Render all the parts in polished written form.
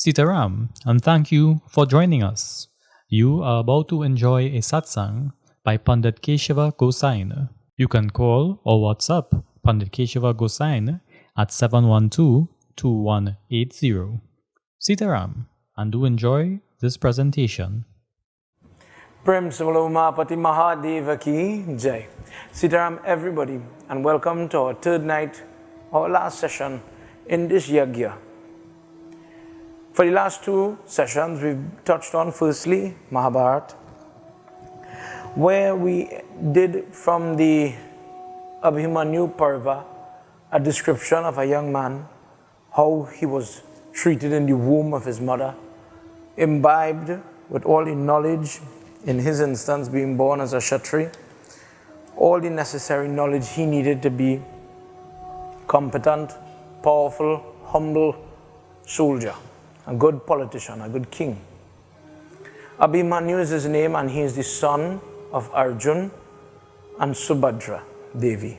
Sitaram, and thank you for joining us. You are about to enjoy a satsang by Pandit Keshava Gosine. You can call or WhatsApp Pandit Keshava Gosine at 712-2180. Sitaram, and do enjoy this presentation. Prem Savalomapati Mahadeva ki Jai. Sitaram everybody, and welcome to our third night, our last session in this Yagya. For the last two sessions, we've touched on firstly Mahabharata, where we did from the Abhimanyu Parva a description of a young man, how he was treated in the womb of his mother, imbibed with all the knowledge, in his instance being born as a Kshatriya, all the necessary knowledge he needed to be competent, powerful, humble soldier, a good politician, a good king. Abhimanyu is his name, and he is the son of Arjun and Subhadra Devi.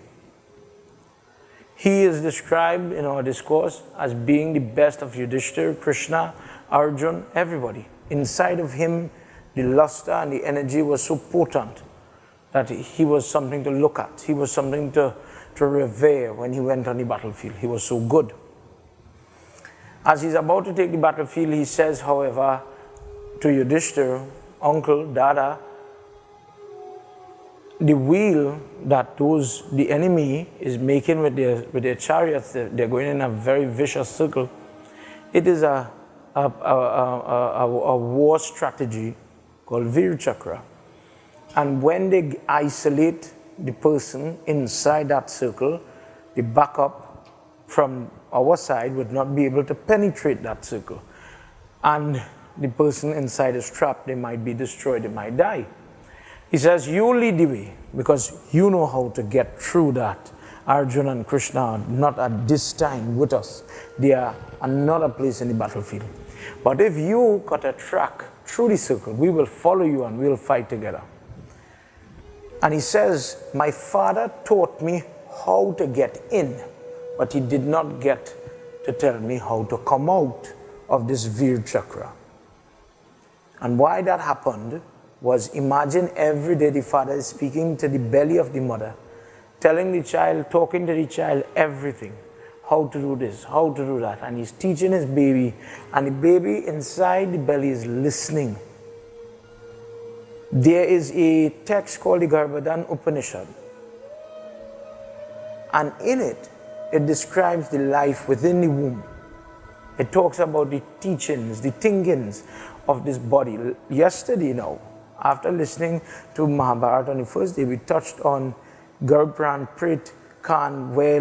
He is described in our discourse as being the best of Yudhishthira, Krsna, Arjun, everybody. Inside of him, the luster and the energy was so potent that he was something to look at. He was something to revere when he went on the battlefield. He was so good. As he's about to take the battlefield, he says, however, to Yudhishthira, uncle, dada, the wheel that the enemy is making with their chariots, they're going in a very vicious circle. It is a war strategy called Vir Chakra. And when they isolate the person inside that circle, the backup from our side would not be able to penetrate that circle. And the person inside is trapped. They might be destroyed. They might die. He says, you lead the way because you know how to get through that. Arjuna and Krishna are not at this time with us. They are another place in the battlefield. But if you cut a track through the circle, we will follow you and we'll fight together. And he says, my father taught me how to get in, but he did not get to tell me how to come out of this Vir Chakra. And why that happened was, imagine every day the father is speaking to the belly of the mother, telling the child, talking to the child, everything. How to do this, how to do that. And he's teaching his baby, and the baby inside the belly is listening. There is a text called the Garbhadan Upanishad. And in it, it describes the life within the womb. It talks about the teachings, the thinkings of this body. Yesterday now, after listening to Mahabharata on the first day, we touched on Garbhran Prit Khan, where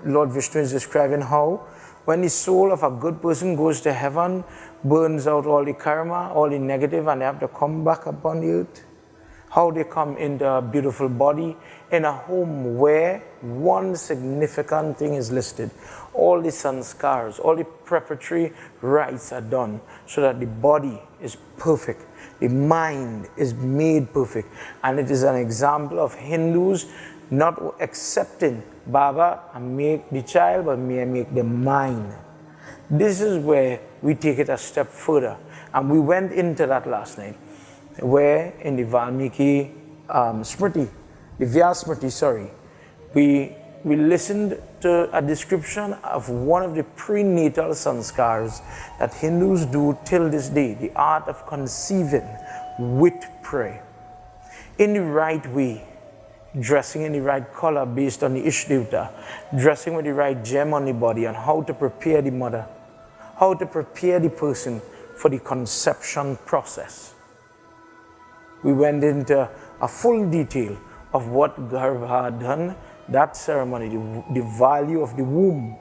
Lord Vishnu is describing how when the soul of a good person goes to heaven, burns out all the karma, all the negative, and they have to come back upon the earth, how they come into a beautiful body in a home where one significant thing is listed. All the sanskars, all the preparatory rites are done so that the body is perfect. The mind is made perfect. And it is an example of Hindus not accepting Baba and make the child, but may make the mind. This is where we take it a step further. And we went into that last night, where in the Valmiki Smriti, the Vyasmriti, sorry, we listened to a description of one of the prenatal sanskars that Hindus do till this day, the art of conceiving with prayer. In the right way, dressing in the right color based on the Ishdevata, dressing with the right gem on the body, and how to prepare the mother, how to prepare the person for the conception process. We went into a full detail of what Garbha had done, that ceremony, the value of the womb,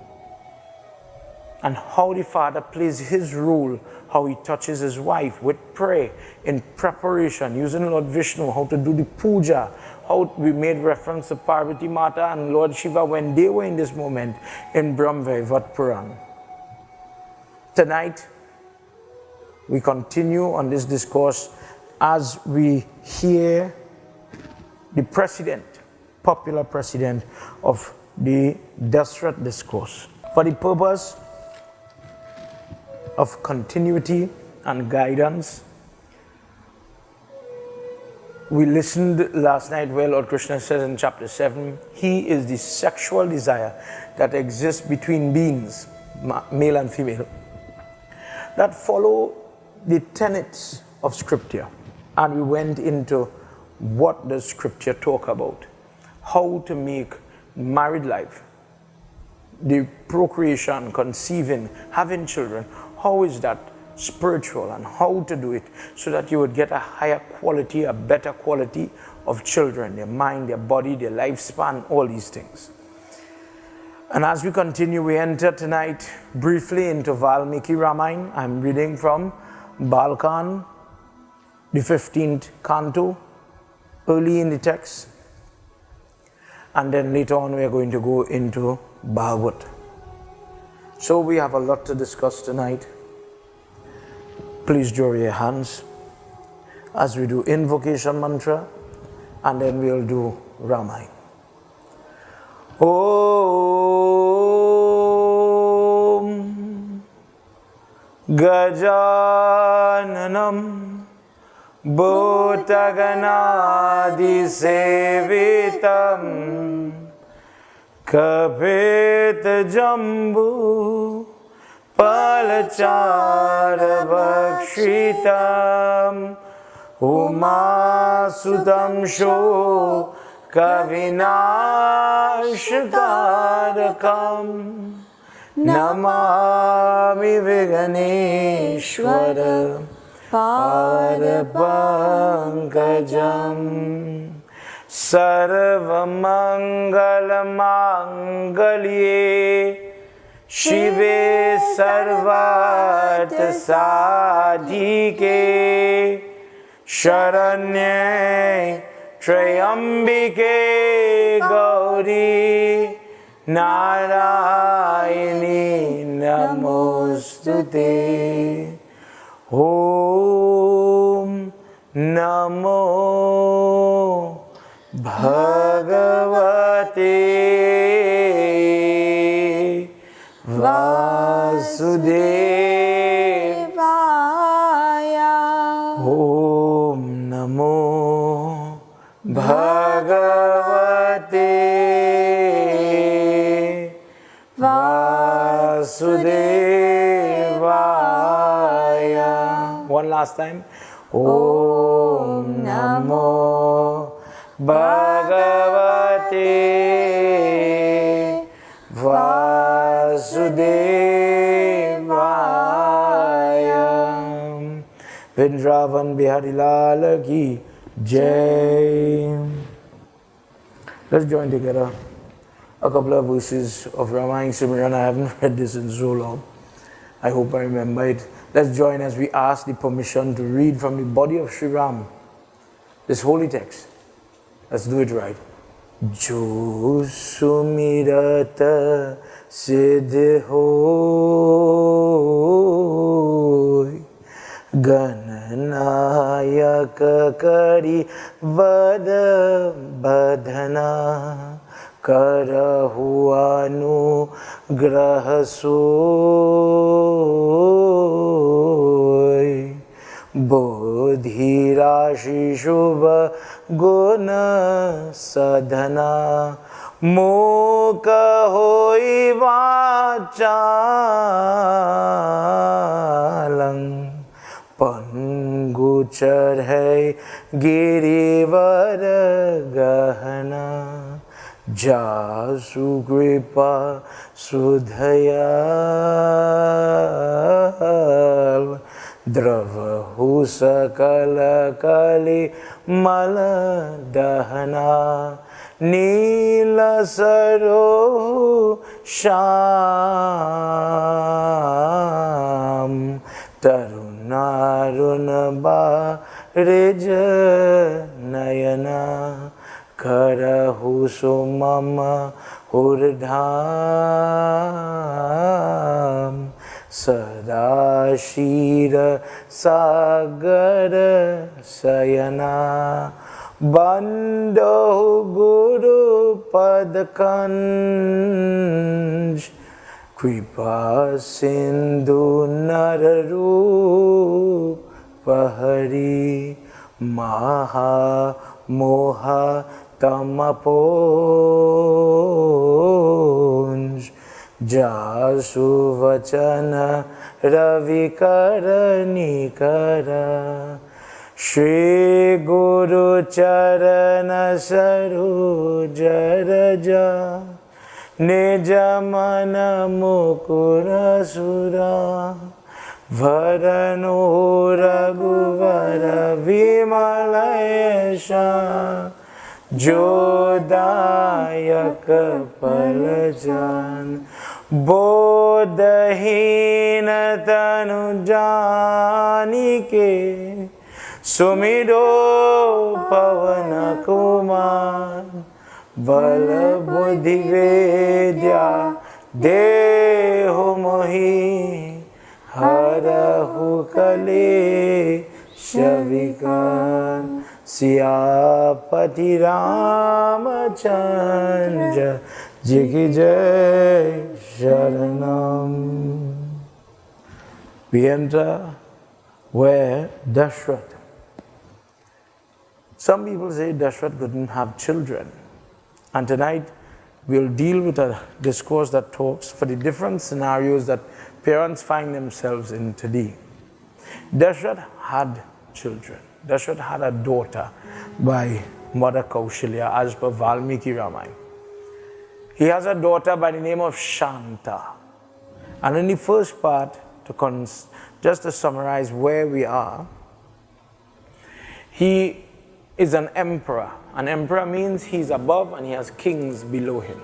and how the father plays his role, how he touches his wife with prayer in preparation, using Lord Vishnu, how to do the puja, how we made reference to Parvati Mata and Lord Shiva when they were in this moment in Brahmavaivat Purana. Tonight, we continue on this discourse as we hear the president, popular president of the Dashrath discourse. For the purpose of continuity and guidance. We listened last night where Lord Krishna says in chapter 7, He is the sexual desire that exists between beings, male and female, that follow the tenets of Scripture. And we went into what does Scripture talk about, how to make married life, the procreation, conceiving, having children, how is that spiritual, and how to do it so that you would get a higher quality, a better quality of children, their mind, their body, their lifespan, all these things. And as we continue, we enter tonight briefly into Valmiki Ramayana. I'm reading from Balkan, the 15th canto, early in the text. And then later on we are going to go into Bhagavata. So we have a lot to discuss tonight. Please draw your hands as we do invocation mantra, and then we'll do Ramayana. Om Gajananam Bhotaganadi Sevitam Kapit Jambu Palachara Bhakshitam Umasudam Sho Kavinashkarakam Namami Viganeshwara Parapankajam Sarvamangalamangaliye Shive Sarvat Sadhike Sharanye Trayambike Gauri Narayani Namostute Om Namo Bhagavate Vasudevaya. Om Namo Bhagavate Vasudevaya. One last time. Om Namo Bhagavate Vasudevaya. Vrindavan Bihari Lal Ki Jai. Let's join together a couple of verses of Ramayana Simran. I haven't read this in so long. I hope I remember it. Let's join as we ask the permission to read from the body of Sri Ram, this holy text. Let's do it right. Jo sumirata siddh hoy, Gananayak kari vada badhana, Karahuanu grahasoy, Bodhi Rashi Shubha Guna Sadhana, Moka Hoi Vachalang, Panguchar Hai Girivara Gahana, Jasu Kripa Sudhayal, Dravahu Sakala Kali Mala Dahana, Nila Saro Sham, Tarunarunaba Reja Nayana, Karahu Sumama Urdham, Sadashira Sagara Sayana, Bando Guru Padkanj, Kripa Sindhu Nararu Pahari Maha Moha Tamaponj Jasu Vachana Ravikaranikara Shri Guru Charana Sarojaraja Nijamana Mukura Sura Varano Raghuvara Vimalayasha Jodayaka Palajan Bodhahina Tanujanike Sumido Pavana Kumar Bala Buddhi Vedya Deho Mohi Harahu Kale Shavikan Siyapati Ramachandra Jigijay Sharanam. We enter where Dashrath. Some people say Dashrath couldn't have children. And tonight we'll deal with a discourse that talks for the different scenarios that parents find themselves in today. Dashrath had children. Dashrath had a daughter by Mother Kaushalya as per Valmiki Ramayana. He has a daughter by the name of Shanta. And in the first part, just to summarize where we are, he is an emperor. An emperor means he's above and he has kings below him.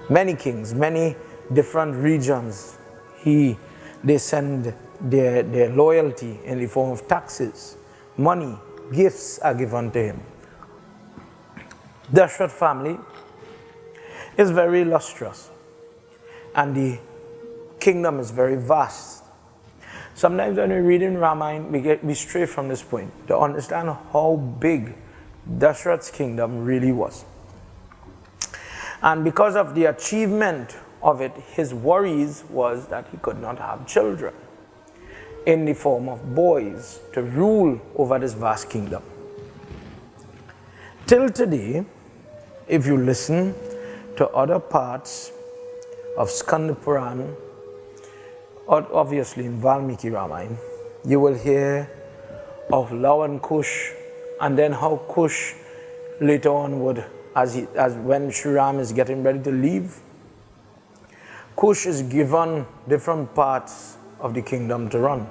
Many kings, many different regions. They send their loyalty in the form of taxes, money, gifts are given to him. Dashrath family is very illustrious and the kingdom is very vast. Sometimes when we read in Ramayana, we stray from this point to understand how big Dashrath's kingdom really was. And because of the achievement of it, his worries was that he could not have children in the form of boys to rule over this vast kingdom. Till today, if you listen to other parts of Skanda Purana, or obviously in Valmiki Ramayana, you will hear of Law and Kush, and then how Kush later on would, as when Sri Ram is getting ready to leave, Kush is given different parts of the kingdom to run.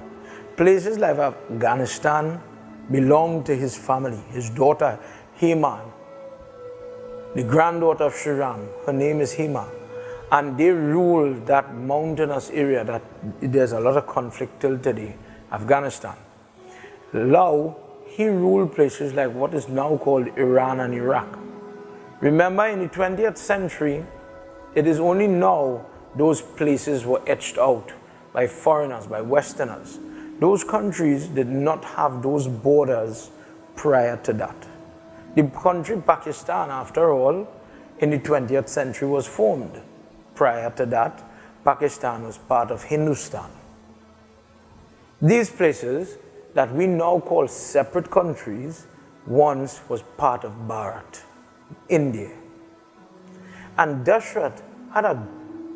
Places like Afghanistan belong to his family, his daughter Hema, the granddaughter of Sri Ram, her name is Hema. And they rule that mountainous area that there's a lot of conflict till today, Afghanistan. Law, he ruled places like what is now called Iran and Iraq. Remember, in the 20th century, it is only now those places were etched out by foreigners, by Westerners. Those countries did not have those borders prior to that. The country Pakistan, after all, in the 20th century was formed. Prior to that, Pakistan was part of Hindustan. These places that we now call separate countries once was part of Bharat, India. And Dashrath had a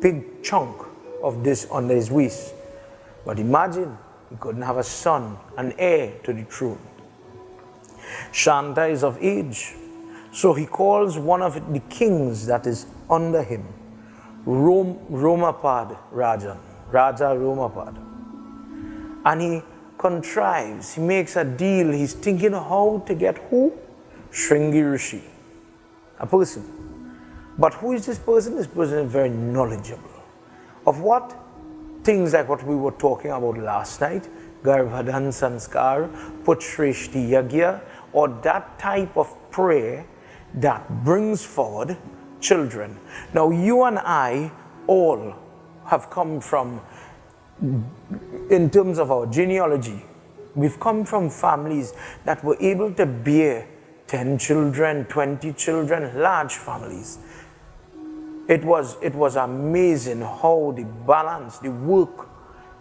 big chunk of this under his waist. But imagine, he couldn't have a son, an heir to the throne. Shanta is of age, so he calls one of the kings that is under him, Romapod Raja Romapod. And he contrives, he makes a deal, he's thinking how to get who? Shringi Rishi, a person. But who is this person? This person is very knowledgeable. Of what? Things like what we were talking about last night, Garbhadan Sanskar, Putreshti Yagya, or that type of prayer that brings forward children. Now you and I all have come from, in terms of our genealogy, we've come from families that were able to bear 10 children, 20 children, large families. It was amazing how the balance, the work,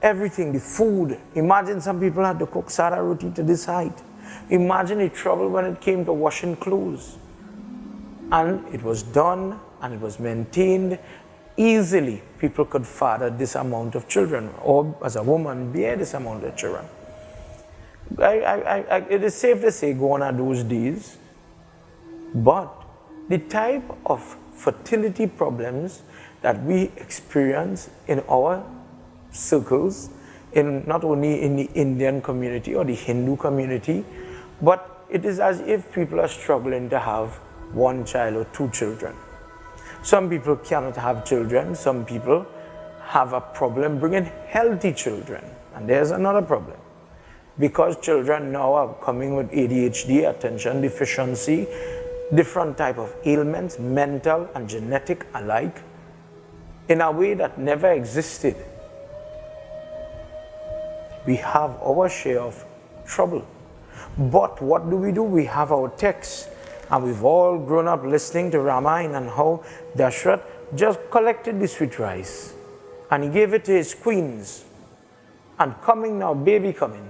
everything, the food. Imagine some people had to cook sada roti to this height. Imagine the trouble when it came to washing clothes. And it was done and it was maintained. Easily, people could father this amount of children, or as a woman, bear this amount of children. It is safe to say gone are those days, but the type of fertility problems that we experience in our circles, not only in the Indian community or the Hindu community, but it is as if people are struggling to have one child or two children. Some people cannot have children. Some people have a problem bringing healthy children. And there's another problem. Because children now are coming with ADHD, attention deficiency, different type of ailments, mental and genetic alike, in a way that never existed. We have our share of trouble. But what do? We have our texts. And we've all grown up listening to Ramayana and how Dashrath just collected the sweet rice and he gave it to his queens. And coming now, baby coming,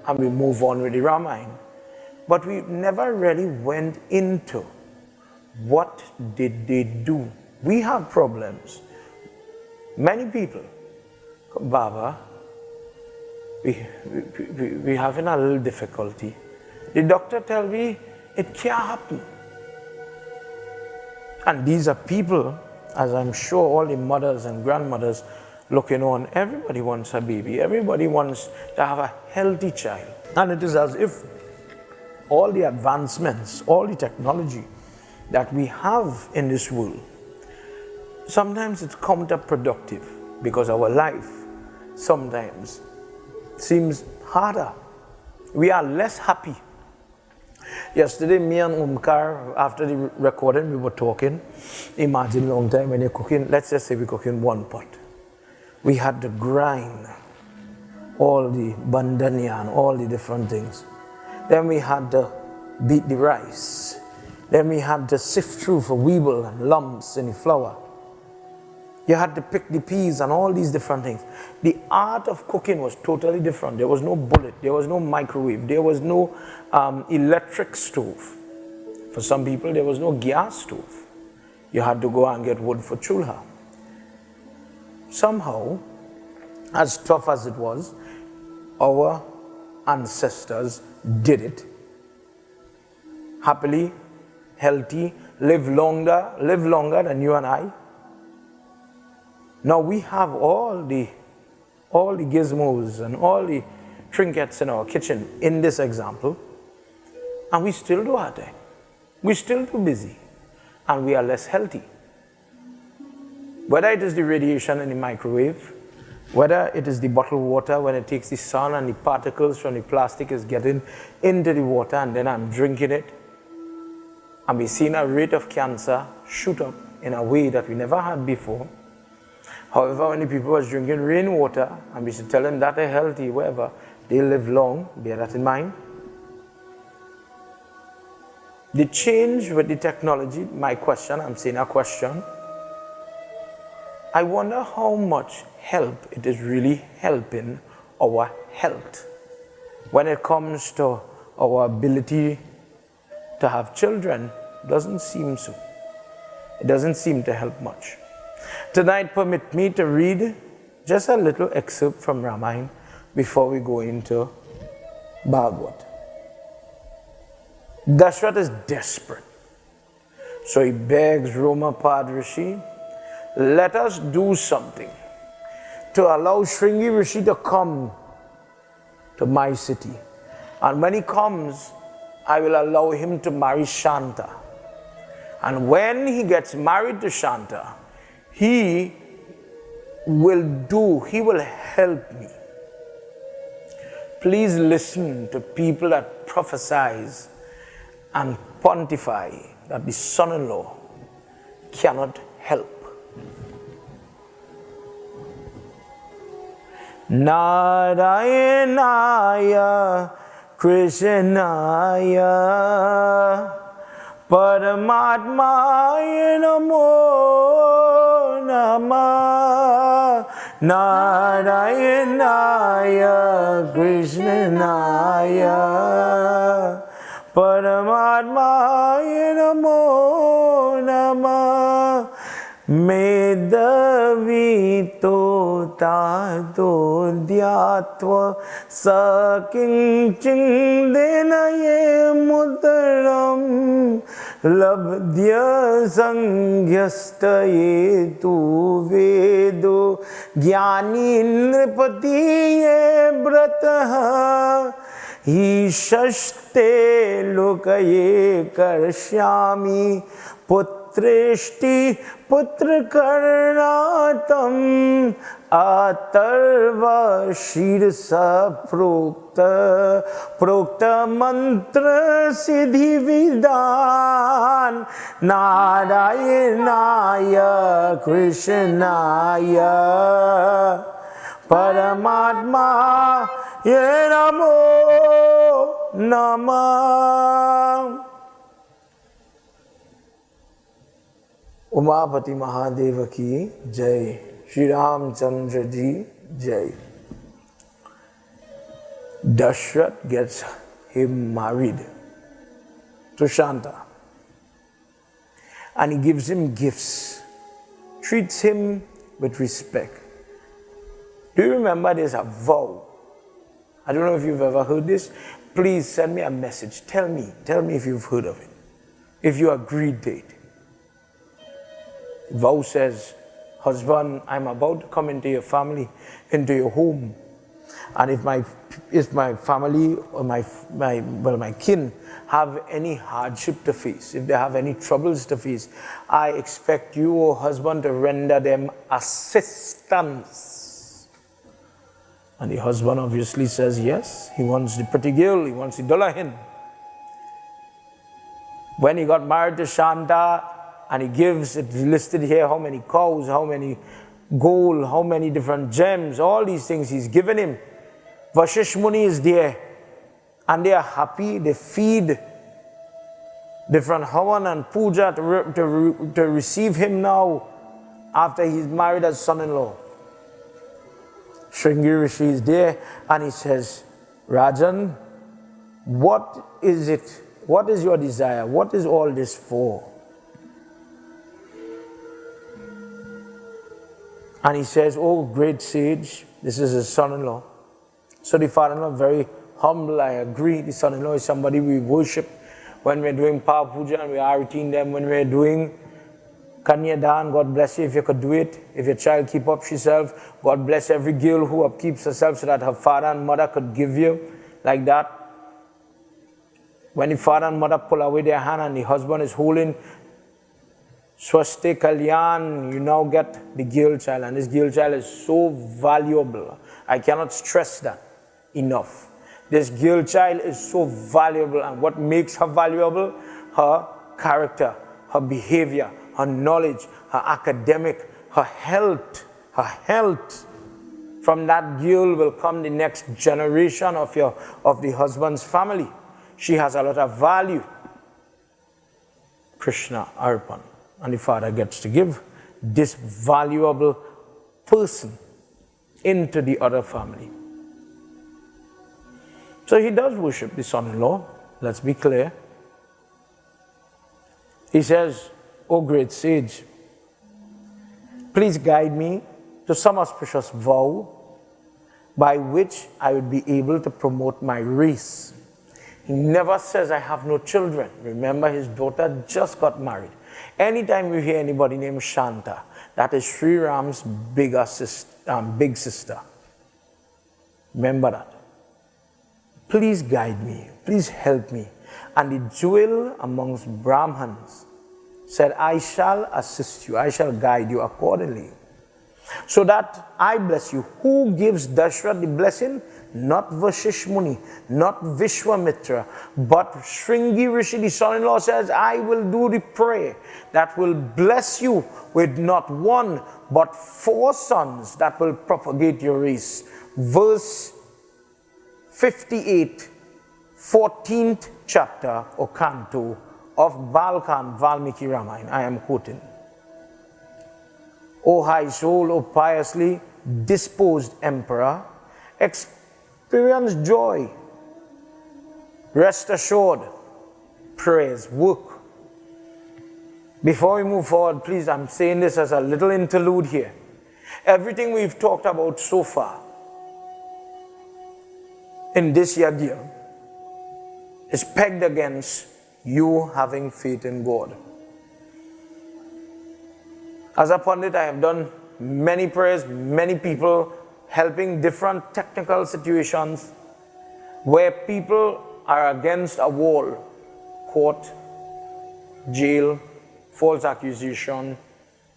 and we move on with the Ramayana. But we never really went into what did they do. We have problems. Many people, Baba, we having a little difficulty. The doctor tell me, it can't happen. And these are people, as I'm sure all the mothers and grandmothers looking on, everybody wants a baby. Everybody wants to have a healthy child. And it is as if all the advancements, all the technology that we have in this world, sometimes it's counterproductive because our life sometimes seems harder. We are less happy. Yesterday, me and Umkar, after the recording, we were talking. Imagine long time when you're cooking, let's just say we're cooking one pot. We had to grind all the bandania and all the different things. Then we had to beat the rice. Then we had to sift through for weevil and lumps in the flour. You had to pick the peas and all these different things. The art of cooking was totally different. There was no bullet, there was no microwave, there was no electric stove. For some people, there was no gas stove. You had to go and get wood for chulha. Somehow, as tough as it was, our ancestors did it. Happily, healthy, live longer than you and I. Now we have all the gizmos and all the trinkets in our kitchen in this example, and we still do our thing. We're still too busy, and we are less healthy. Whether it is the radiation in the microwave, whether it is the bottled water when it takes the sun and the particles from the plastic is getting into the water and then I'm drinking it, and we've seen a rate of cancer shoot up in a way that we never had before. However, when the people was drinking rainwater, and we should tell them that they're healthy, whatever, they live long, bear that in mind. The change with the technology, my question, I'm saying a question, I wonder how much help it is really helping our health when it comes to our ability to have children. Doesn't seem so. It doesn't seem to help much. Tonight, permit me to read just a little excerpt from Ramayana before we go into Bhagavata. Dashrath is desperate. So he begs Romapod Rishi, let us do something to allow Shringi Rishi to come to my city. And when he comes, I will allow him to marry Shanta. And when he gets married to Shanta, he will help me. Please listen to people that prophesize and pontify that the son-in-law cannot help. Narayanaya Krishnaya Paramatmaya Namo Namah Narayanaya Krishnaya Paramatmaya Namo Namah Medavito tato dhyatva sakinchindinaye mudram labdhya sanghyastaye tu vedo Gyani nripatiye brataha Ishashte lokaye karshyami Putreshti putrakarnatam atarva shirsa prokta mantra siddhi vidan Narayanaya Krishnaya Paramatma Namo Namah. Umapati Mahadev की जय, श्री रामचंद्र जी जय. Dashrath gets him married to Shanta and he gives him gifts, treats him with respect. Do you remember there's a vow? I don't know if you've ever heard this. Please send me a message. Tell me if you've heard of it, if you agreed to it. Vow says, husband, I'm about to come into your family, into your home, and if my family or my kin have any hardship to face, if they have any troubles to face, I expect you, O husband, to render them assistance. And the husband obviously says yes. He wants the pretty girl, he wants the dullahin. When he got married to Shanta, and he gives, it's listed here how many cows, how many gold, how many different gems, all these things he's given him. Vashish Muni is there and they are happy. They feed different havan and puja to receive him now after he's married as son-in-law. Shringi Rishi is there and he says, Rajan, what is it? What is your desire? What is all this for? And he says, oh great sage, this is his son-in-law. So the father-in-law, very humble, I agree. The son-in-law is somebody we worship. When we're doing Power Puja and we are routine them, when we're doing Kanya Dan, God bless you if you could do it. If your child keep up herself, God bless every girl who upkeeps herself so that her father and mother could give you like that. When the father and mother pull away their hand and the husband is holding Swaste Kalyan, you now get the girl child, and this girl child is so valuable. I cannot stress that enough. This girl child is so valuable, and what makes her valuable? Her character, her behavior, her knowledge, her academic, her health. Her health. From that girl will come the next generation of the husband's family. She has a lot of value. Krishna Arpan. And the father gets to give this valuable person into the other family. So he does worship the son-in-law, let's be clear. He says, "O great sage, please guide me to some auspicious vow by which I would be able to promote my race." He never says, "I have no children." Remember, his daughter just got married. Anytime you hear anybody named Shanta, that is Sri Ram's big sister. Remember that. Please guide me, please help me. And the jewel amongst Brahmins said, "I shall assist you, I shall guide you accordingly. So that I bless you." Who gives Dashrath the blessing? Not Vashish Muni, not Vishwamitra, but Shringi Rishi, the son-in-law, says, "I will do the prayer that will bless you with not one, but 4 sons that will propagate your race." Verse 58, 14th chapter or canto of Balkan Valmiki Ramayana. I am quoting. O high soul, O piously disposed emperor, experience joy. Rest assured, praise, work. Before we move forward, please, I'm saying this as a little interlude here. Everything we've talked about so far in this Yagya is pegged against you having faith in God. As a pundit, I have done many prayers, many people helping different technical situations where people are against a wall, court, jail, false accusation,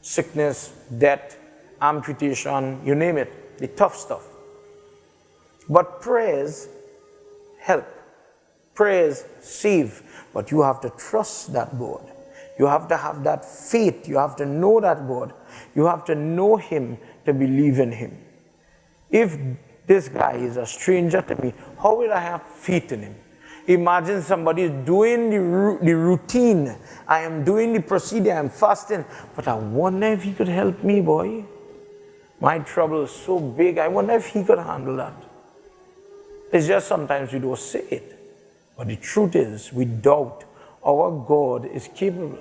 sickness, death, amputation, you name it, the tough stuff. But prayers help. Prayers save. But you have to trust that God. You have to have that faith. You have to know that God. You have to know Him to believe in Him. If this guy is a stranger to me, how will I have faith in him? Imagine somebody is doing the routine. I am doing the procedure, I'm fasting, but I wonder if he could help me, boy. My trouble is so big, I wonder if he could handle that. It's just sometimes we don't say it. But the truth is, we doubt our God is capable.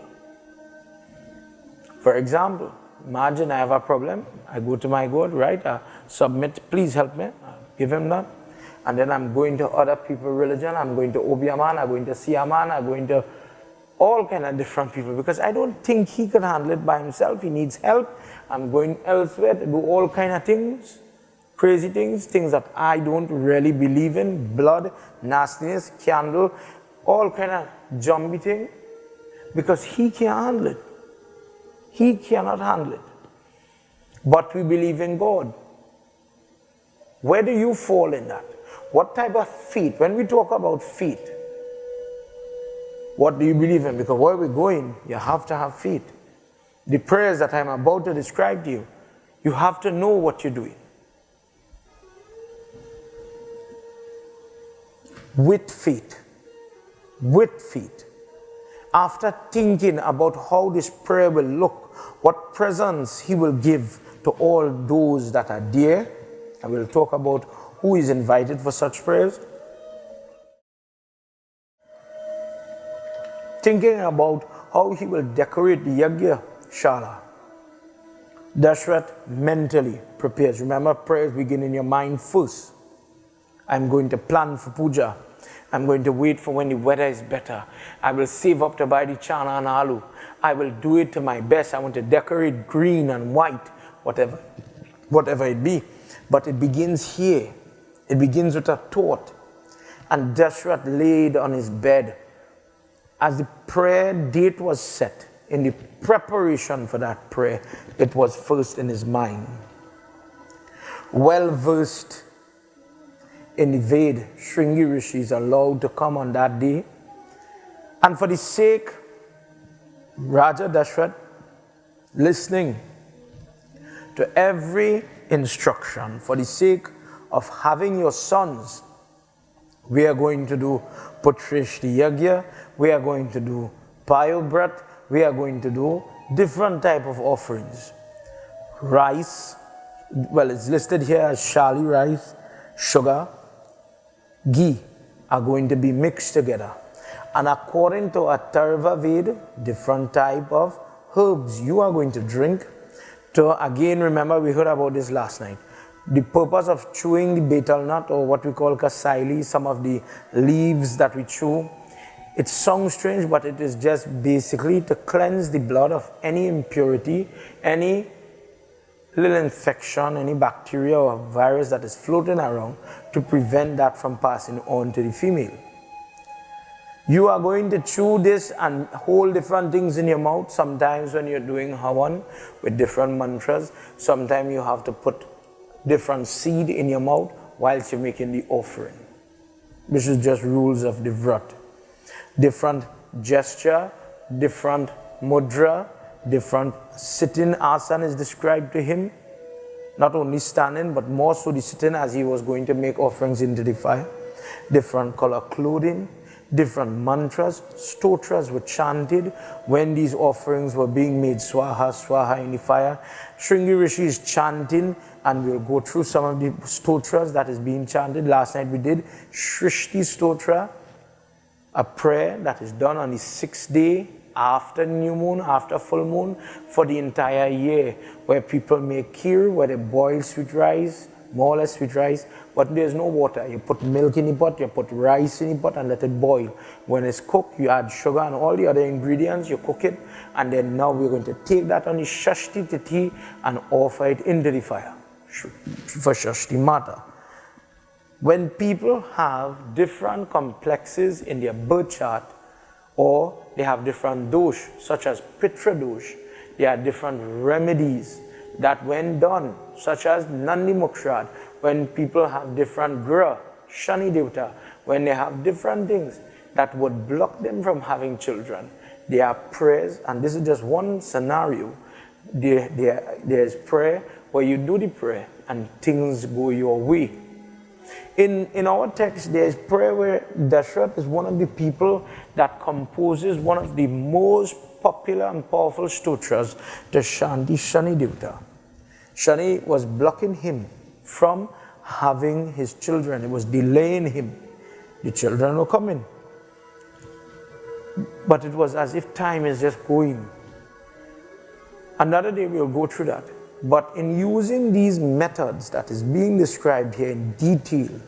For example, imagine I have a problem. I go to my God, right? I submit, please help me. I give him that. And then I'm going to other people's religion. I'm going to Obiaman, I'm going to Siaman, I'm going to all kind of different people. Because I don't think he can handle it by himself. He needs help. I'm going elsewhere to do all kind of things. Crazy things, things that I don't really believe in. Blood, nastiness, candle, all kind of jumpy thing. Because he can't handle it. He cannot handle it. But we believe in God. Where do you fall in that? What type of faith? When we talk about faith, what do you believe in? Because where we're going, you have to have faith. The prayers that I'm about to describe to you, you have to know what you're doing. With faith. With faith. After thinking about how this prayer will look, what presents he will give to all those that are there, I will talk about who is invited for such prayers. Thinking about how he will decorate the Yagya Shala. Dashrath mentally prepares. Remember, prayers begin in your mind first. I'm going to plan for puja. I'm going to wait for when the weather is better. I will save up to buy the chana and aloo. I will do it to my best. I want to decorate green and white, whatever it be. But it begins here. It begins with a thought. And Dashrath laid on his bed. As the prayer date was set, in the preparation for that prayer, it was first in his mind. Well versed in the Ved, Shringi Rishi is allowed to come on that day. And for the sake, Raja Dashrath, listening to every instruction, for the sake of having your sons, we are going to do Putreshti Yagya, we are going to do Payovrat, we are going to do different type of offerings. Rice, well, it's listed here as shali rice, sugar, ghee are going to be mixed together. And according to Atharva Ved, different type of herbs you are going to drink. To again, remember we heard about this last night. The purpose of chewing the betel nut, or what we call kasaili, some of the leaves that we chew, it sounds strange, but it is just basically to cleanse the blood of any impurity, any little infection, any bacteria or virus that is floating around, to prevent that from passing on to the female. You are going to chew this and hold different things in your mouth. Sometimes when you're doing Havan with different mantras, sometimes you have to put different seed in your mouth whilst you're making the offering. This is just rules of the Vrat. Different gesture, different mudra, different sitting asana is described to him. Not only standing, but more so the sitting as he was going to make offerings into the fire. Different color clothing, different mantras, stotras were chanted when these offerings were being made, swaha, swaha in the fire. Shringi Rishi is chanting, and we'll go through some of the stotras that is being chanted. Last night we did Shrishti Stotra, a prayer that is done on the 6th day after new moon, after full moon, for the entire year, where people make kheer, where they boil sweet rice, more or less sweet rice, but there's no water. You put milk in the pot, you put rice in the pot and let it boil. When it's cooked, you add sugar and all the other ingredients, you cook it, and then now we're going to take that on the Shashti Tithi and offer it into the fire for Shashti Mata. When people have different complexes in their birth chart, or they have different dosh, such as Pitra dosh, there are different remedies that when done, such as Nandi Mukshad, when people have different Gra, Shani Devta, when they have different things that would block them from having children, there are prayers, and this is just one scenario. There's prayer where you do the prayer and things go your way. In our text, there is prayer where Dashrath is one of the people that composes one of the most popular and powerful stotras, the Shanti Shani Devta. Shani was blocking him from having his children. It was delaying him. The children were coming. But it was as if time is just going. Another day we'll go through that. But in using these methods that is being described here in detail,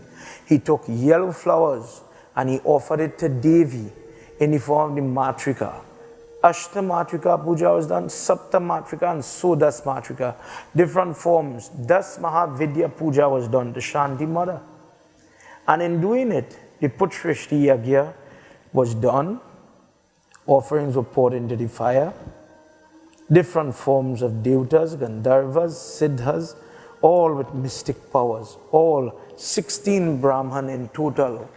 he took yellow flowers and he offered it to Devi in the form of the Matrika. Ashta Matrika puja was done, Sapta Matrika and Sodas Matrika, different forms. Das Mahavidya puja was done, the Shanti Mother. And in doing it, the Putreshti Yagya was done, offerings were poured into the fire, different forms of Devtas, Gandharvas, Siddhas, all with mystic powers, all 16 Brahman in total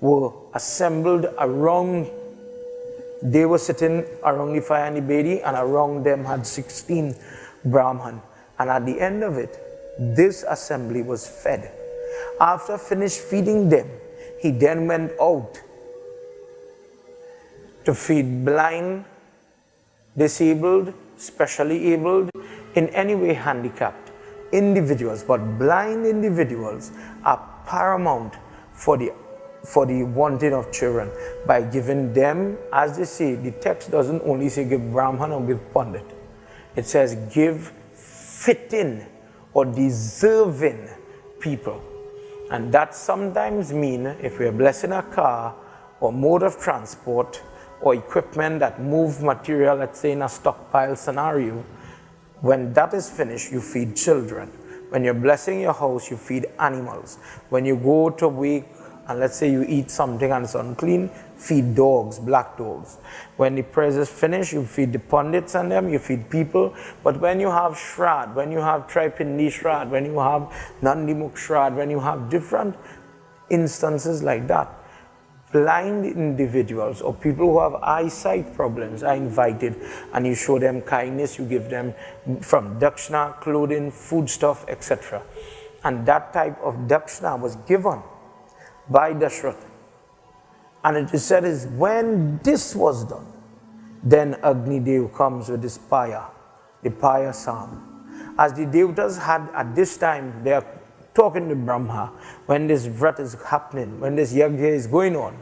were assembled around. They were sitting around the fire and the Bedi, and around them had 16 Brahman. And at the end of it, this assembly was fed. After finished feeding them, he then went out to feed blind, disabled, specially abled, in any way handicapped individuals. But blind individuals are paramount for the wanting of children, by giving them, as they say, the text doesn't only say give Brahman or give Pandit. It says give fitting or deserving people. And that sometimes means if we're blessing a car or mode of transport or equipment that move material, let's say in a stockpile scenario, when that is finished, you feed children. When you're blessing your house, you feed animals. When you go to wake, and let's say you eat something and it's unclean, feed dogs, black dogs. When the prayers is finished, you feed the pundits and them, you feed people. But when you have Shrad, when you have Tripindi Shrad, when you have Nandimukh Shrad, when you have different instances like that, blind individuals or people who have eyesight problems are invited, and you show them kindness, you give them from dakshina, clothing, foodstuff, etc. And that type of dakshina was given by Dashrath. And it is said is when this was done, then Agni Dev comes with this paya, the paya psalm. As the Devtas had at this time, they are talking to Brahma, when this vrat is happening, when this Yagya is going on.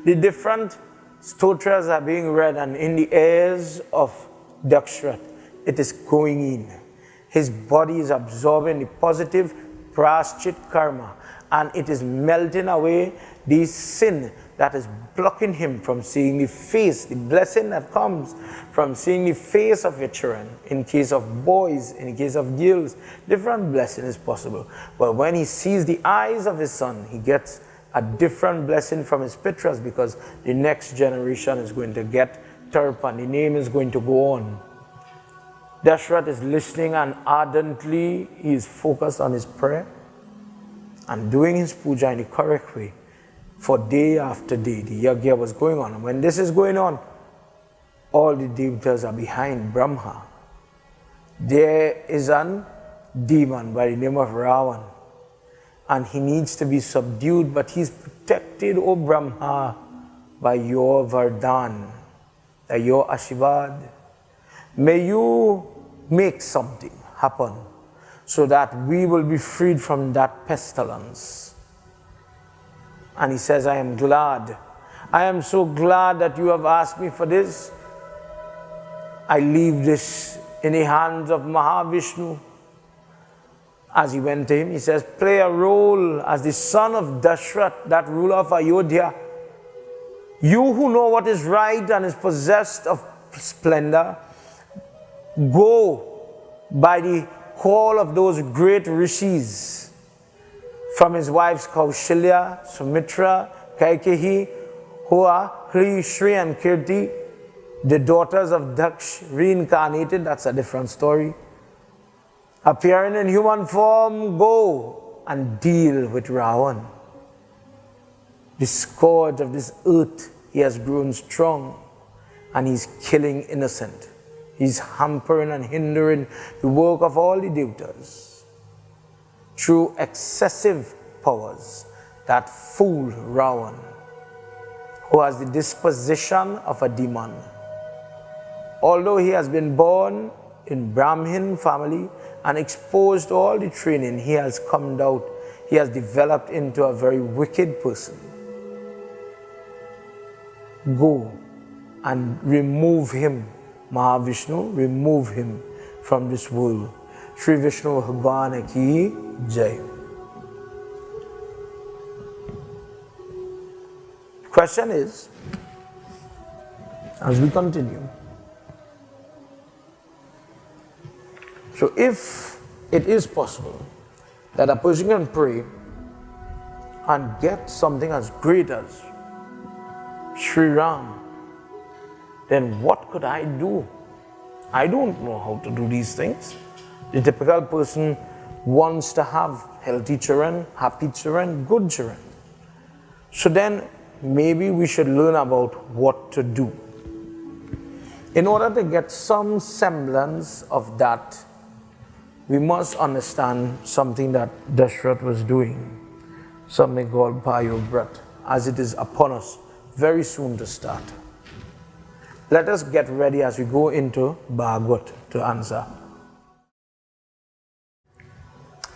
The different stotras are being read, and in the ears of Dashrath, it is going in. His body is absorbing the positive praschit karma, and it is melting away the sin that is blocking him from seeing the face, the blessing that comes from seeing the face of your children. In case of boys, in case of girls, different blessing is possible. But when he sees the eyes of his son, he gets a different blessing from his pitras, because the next generation is going to get Tarpan, the name is going to go on. Dashrath is listening, and ardently he is focused on his prayer and doing his puja in the correct way. For day after day, the Yagya was going on. And when this is going on, all the Devtas are behind Brahma. There is a demon by the name of Ravan, and he needs to be subdued, but he's protected, O Brahma. by your Vardhan, by your Ashirvad. May you make something happen so that we will be freed from that pestilence. And he says, I am glad. I am so glad that you have asked me for this. I leave this in the hands of Mahavishnu. As he went to him, he says, play a role as the son of Dashrath, that ruler of Ayodhya. You who know what is right and is possessed of splendor, go by the call of those great rishis, from his wives Kaushalya, Sumitra, Kaikeyi, Hoa, Hri, Shri and Kirti, the daughters of Daksh reincarnated. That's a different story. Appearing in human form, go and deal with Ravan. The scourge of this earth, he has grown strong and he's killing innocent. He's hampering and hindering the work of all the devatas through excessive powers that fool Ravan, who has the disposition of a demon. Although he has been born in Brahmin family and exposed to all the training, he has come out, he has developed into a very wicked person. Go and remove him, Mahavishnu, remove him from this world. Shri Vishnu Bhagwan ki Jai. Question is, as we continue, so if it is possible that a person can pray and get something as great as Sri Ram, then what could I do? I don't know how to do these things. The typical person wants to have healthy children, happy children, good children. So then maybe we should learn about what to do. In order to get some semblance of that, we must understand something that Dashrath was doing, something called Payovrat, as it is upon us very soon to start. Let us get ready as we go into Bhagavata to answer.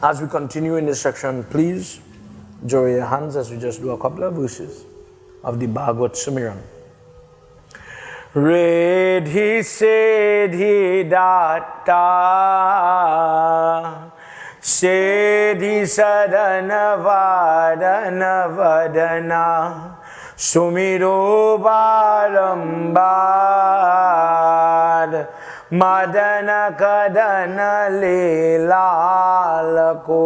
As we continue in this section, please join your hands as we just do a couple of verses of the Bhagavata Sumiran. Redhi Sedhi Datta Sedhi Sadana Vadana Vadana Sumiro Barambar Madana Kadana Lelalako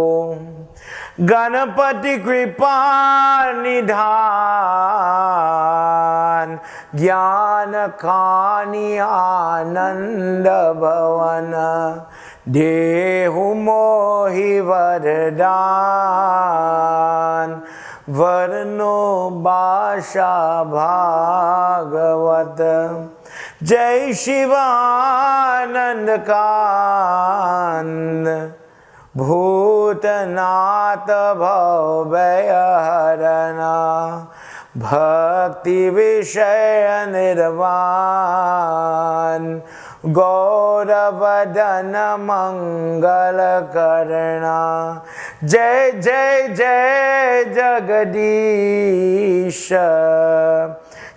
Ganapati Kripa Nidhan Gyan Kani Ananda Bhavana Dehu Mohi Vardhan Varno Basha Bhagavata Jai Shivanand Kand Bhutanat Bhavyaharana Bhakti Vishaya Nirvan Gauravadana Mangala Karana Jai Jai Jai Jagadisha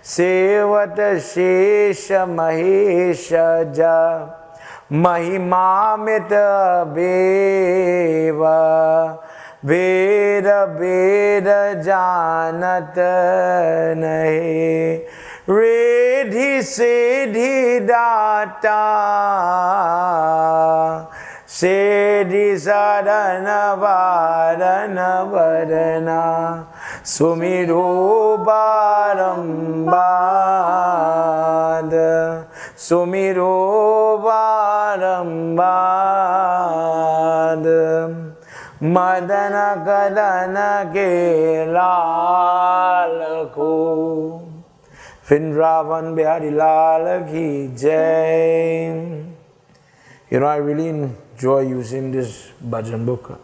Sevata Shesha Mahesha Ja Mahimamita Beva Veda Veda Janata Nahi Redhi Siddhi Data Siddhi Sadhana Vadana Vadana Sumiro Barambad Sumiro Barambad Madana Kadana Ke Lalako Finravan Bihari Lal Ki Jai. You know, I really enjoy using this bhajan book,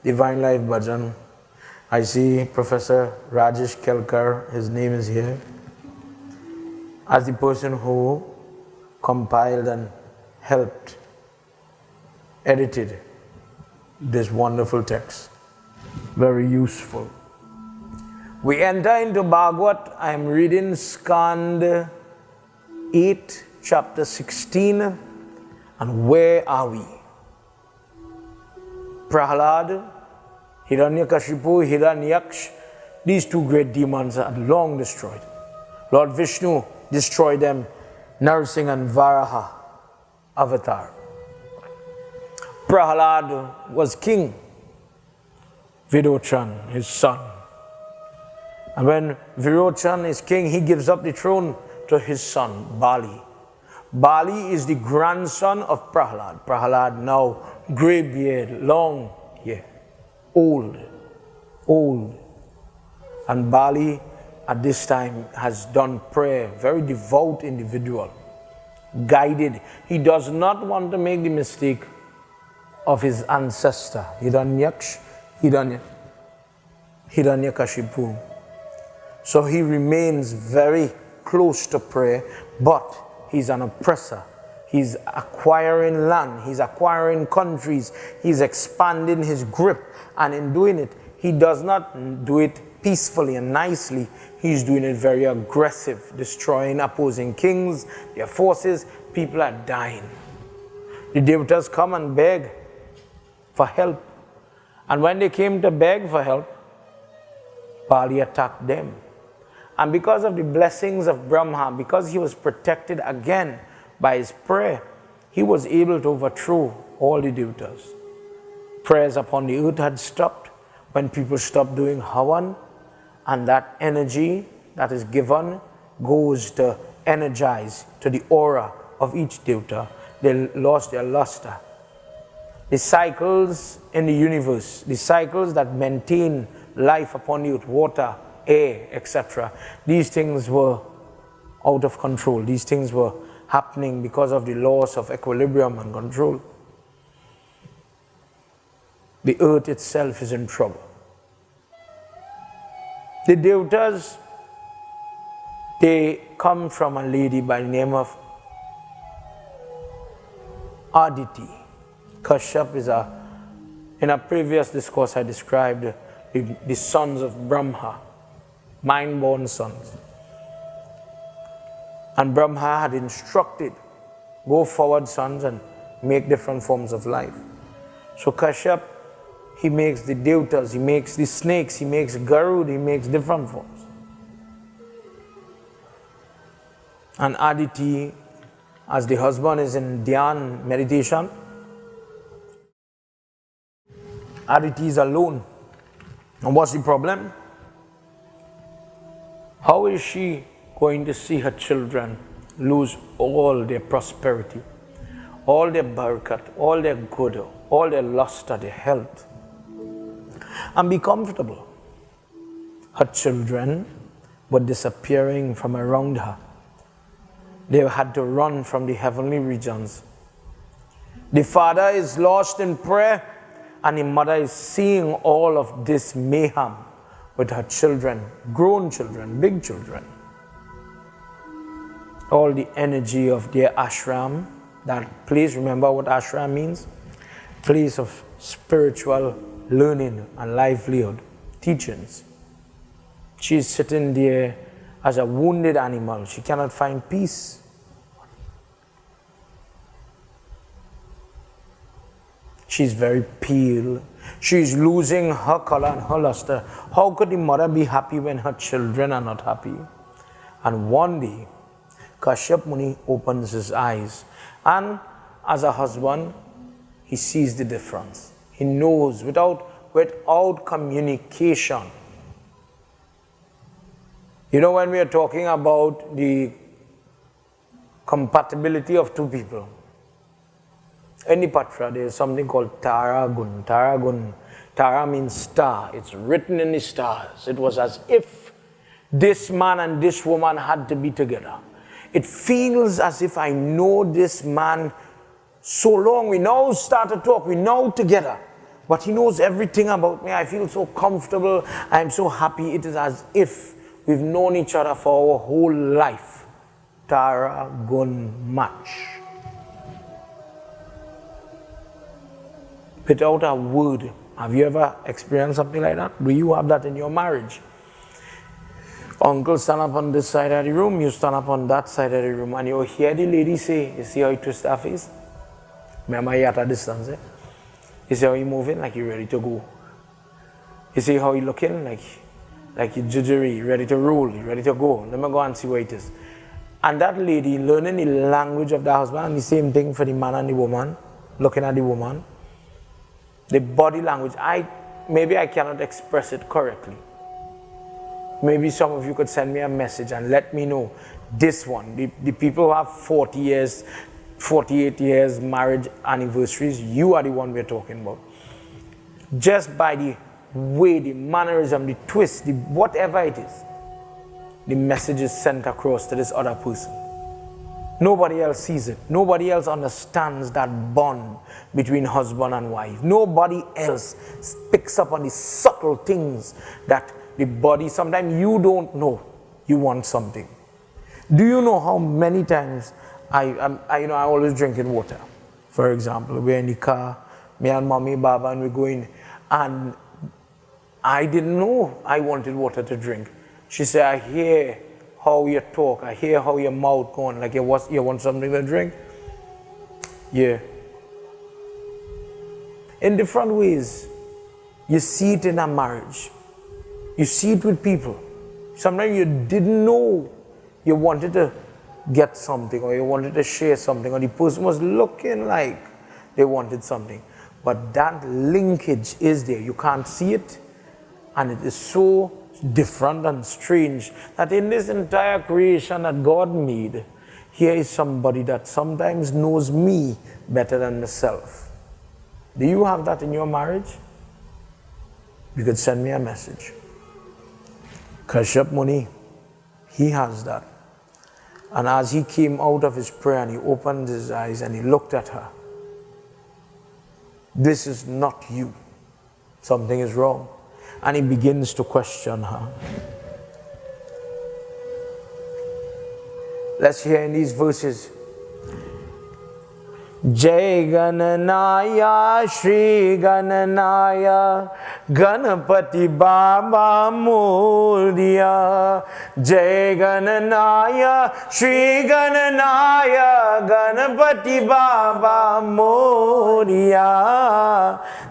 Divine Life Bhajan. I see Professor Rajesh Kelkar, his name is here. as the person who compiled and helped, edited this wonderful text. Very useful. We enter into Bhagavat. I am reading Skand 8, chapter 16. And where are we? Prahlad, Hiranyakashipu, Hiranyaksh, these two great demons are long destroyed. Lord Vishnu destroyed them, Narsingh and Varaha avatar. Prahlad was king, Virochan, his son. And when Virochan is king, he gives up the throne to his son, Bali. Bali is the grandson of Prahlad. Prahlad now grey beard, long hair, old. And Bali at this time has done prayer, very devout individual, guided. He does not want to make the mistake of his ancestor, Hiranyakashipu. So he remains very close to prayer, but he's an oppressor. He's acquiring land, he's acquiring countries, he's expanding his grip, and in doing it, he does not do it peacefully and nicely. He's doing it very aggressive, destroying opposing kings, their forces. People are dying. The devatas come and beg for help. And when they came to beg for help, Bali attacked them. And because of the blessings of Brahma, because he was protected again by his prayer, he was able to overthrow all the devatas. Prayers upon the earth had stopped when people stopped doing Havan, and that energy that is given goes to energize to the aura of each devata. They lost their luster. The cycles in the universe, the cycles that maintain life upon the earth, water, air, etc., these things were out of control. These things were happening because of the loss of equilibrium and control. The earth itself is in trouble. The devatas, they come from a lady by the name of Aditi. Kashyap is in a previous discourse I described the sons of Brahma, mind-born sons. And Brahma had instructed, go forward sons and make different forms of life. So Kashyap, he makes the devatas, he makes the snakes, he makes Garud, he makes different forms. And Aditi, as the husband is in Gyan meditation, Aditi is alone. And what's the problem? How is she going to see her children lose all their prosperity, all their barakat, all their good, all their luster, their health, and be comfortable? Her children were disappearing from around her. They had to run from the heavenly regions. The father is lost in prayer, and the mother is seeing all of this mayhem with her children, grown children, big children. All the energy of their ashram, that place, remember what ashram means? Place of spiritual learning and livelihood, teachings. She is sitting there as a wounded animal. She cannot find peace. She's very pale. She's losing her color and her luster. How could the mother be happy when her children are not happy? And one day, Kashyap Muni opens his eyes, and as a husband, he sees the difference. He knows without communication. You know, when we are talking about the compatibility of two people, in the Patra, there is something called Tara Gun. Tara Gun, Tara means star. It's written in the stars. It was as if this man and this woman had to be together. It feels as if I know this man so long. We now start to talk. We now together. But he knows everything about me. I feel so comfortable. I am so happy. It is as if we've known each other for our whole life. Tara Gun Mach. Without a word. Have you ever experienced something like that? Do you have that in your marriage? Uncle stand up on this side of the room, you stand up on that side of the room, and you hear the lady say, you see how he twists her face? Remember he at a distance, eh? You see how he moving, like he ready to go. You see how he looking, like he judgery, ready to roll, ready to go. Let me go and see where it is. And that lady learning the language of the husband, and the same thing for the man and the woman, looking at the woman. The body language, maybe I cannot express it correctly. Maybe some of you could send me a message and let me know this one. The people who have 40 years, 48 years marriage anniversaries, you are the one we're talking about. Just by the way, the mannerism, the twist, the whatever it is, the message is sent across to this other person. Nobody else sees it. Nobody else understands that bond between husband and wife. Nobody else picks up on the subtle things that the body, sometimes you don't know you want something. Do you know how many times I always drinking water? For example, we're in the car, me and mommy, Baba, and we're going, and I didn't know I wanted water to drink. She said, I hear how you talk, I hear how your mouth going, like you want something to drink? Yeah. In different ways, you see it in a marriage. You see it with people. Sometimes you didn't know you wanted to get something or you wanted to share something or the person was looking like they wanted something. But that linkage is there. You can't see it, and it is so different and strange that in this entire creation that God made, here is somebody that sometimes knows me better than myself. Do you have that in your marriage? You could send me a message. Kashyap Muni, he has that. And as he came out of his prayer and he opened his eyes and he looked at her, this is not you. Something is wrong. And he begins to question her. Let's hear in these verses. Jai Gananaya Shri Gananaya Ganapati Baba Moria. Jai Gananaya Shri Gananaya Ganapati Baba Moria.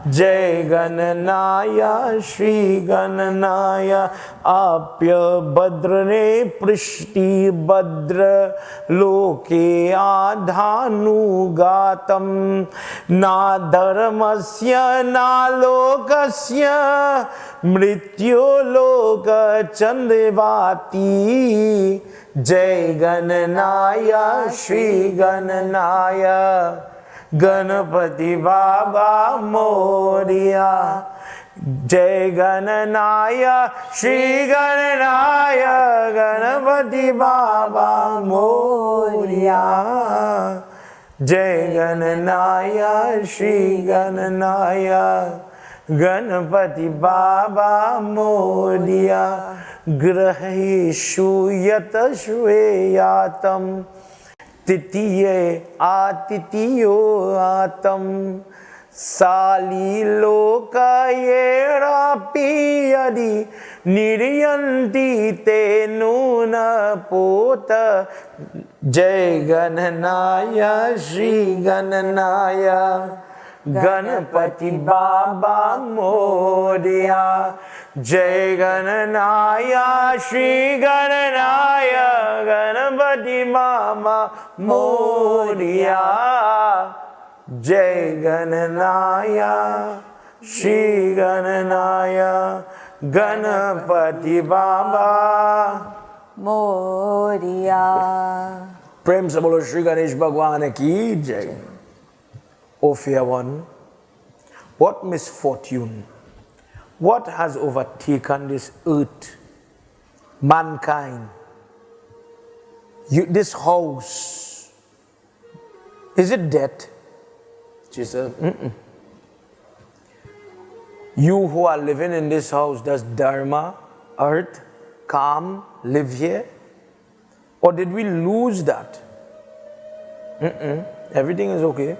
Jai Gananaya Shri Gananaya Apya Badrane Prishti Badra Loke Adhanu Gatam Na Dharmasya Na Lokasya Mrityo Loka Chandevati. Jai Gananaya Shri Gananaya Ganapati Baba Moria. Jai Gananaya Shri Gananaya Ganapati Baba Moria. Jai Gananaya Shri Gananaya Ganapati Baba Moria. Graheshu Yatashveyatam Titiye Atitiyo Atam Sali Loka Yera Piyadi Niryanti Te Nuna Pota. Jai Gananaya Shri Gananaya Ganapati Baba Moria. Jai Gananaya Shri Gananaya Ganapati Baba Moria. Jai Gananaya Shri Gananaya Ganapati Baba Moria. Prem se bolo Shri Ganesh Bhagwan ki Jai. O fair one, what misfortune, what has overtaken this earth, mankind, this house? Is it death? She said, You who are living in this house, does Dharma, earth, calm, live here? Or did we lose that? Everything is okay.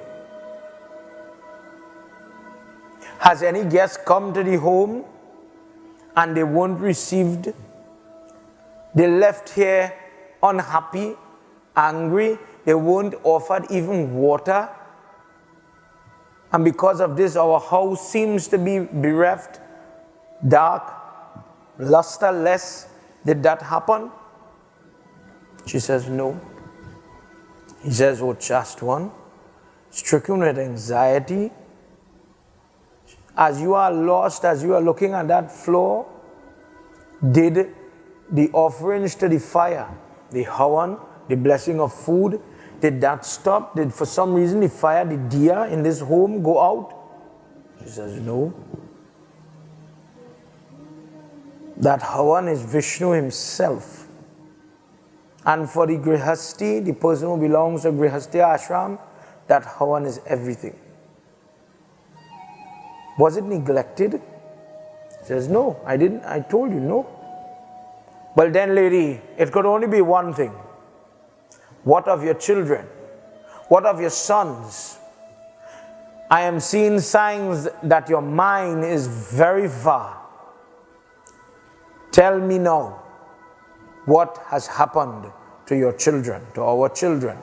Has any guest come to the home and they weren't received? They left here unhappy, angry. They weren't offered even water. And because of this, our house seems to be bereft, dark, lusterless. Did that happen? She says, no. He says, oh, just one, stricken with anxiety. As you are lost, as you are looking at that floor, did the offerings to the fire, the hawan, the blessing of food, did that stop? Did for some reason the fire, the diya in this home go out? She says, no. That hawan is Vishnu himself. And for the grihasti, the person who belongs to grihasti ashram, that hawan is everything. Was it neglected? She says, no, I didn't. I told you, no. Well then, lady, it could only be one thing. What of your children? What of your sons? I am seeing signs that your mind is very far. Tell me now, what has happened to your children, to our children?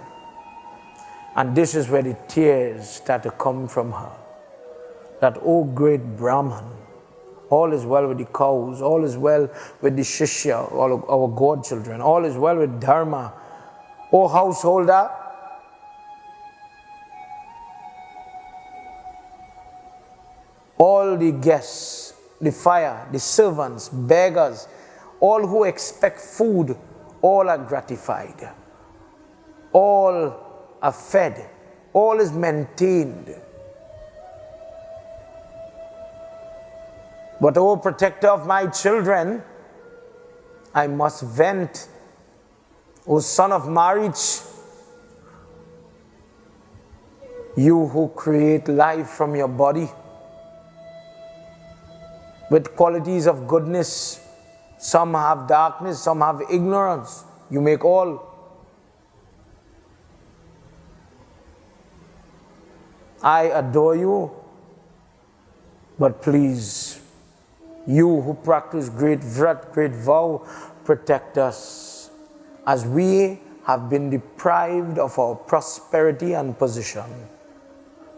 And this is where the tears start to come from her. That, oh great Brahman, all is well with the cows, all is well with the Shishya, all of our godchildren, all is well with Dharma. Oh householder, all the guests, the fire, the servants, beggars, all who expect food, all are gratified. All are fed. All is maintained. But, O protector of my children, I must vent. O son of marriage, you who create life from your body with qualities of goodness, some have darkness, some have ignorance, you make all. I adore you, but please, you who practice great vrat, great vow, protect us, as we have been deprived of our prosperity and position.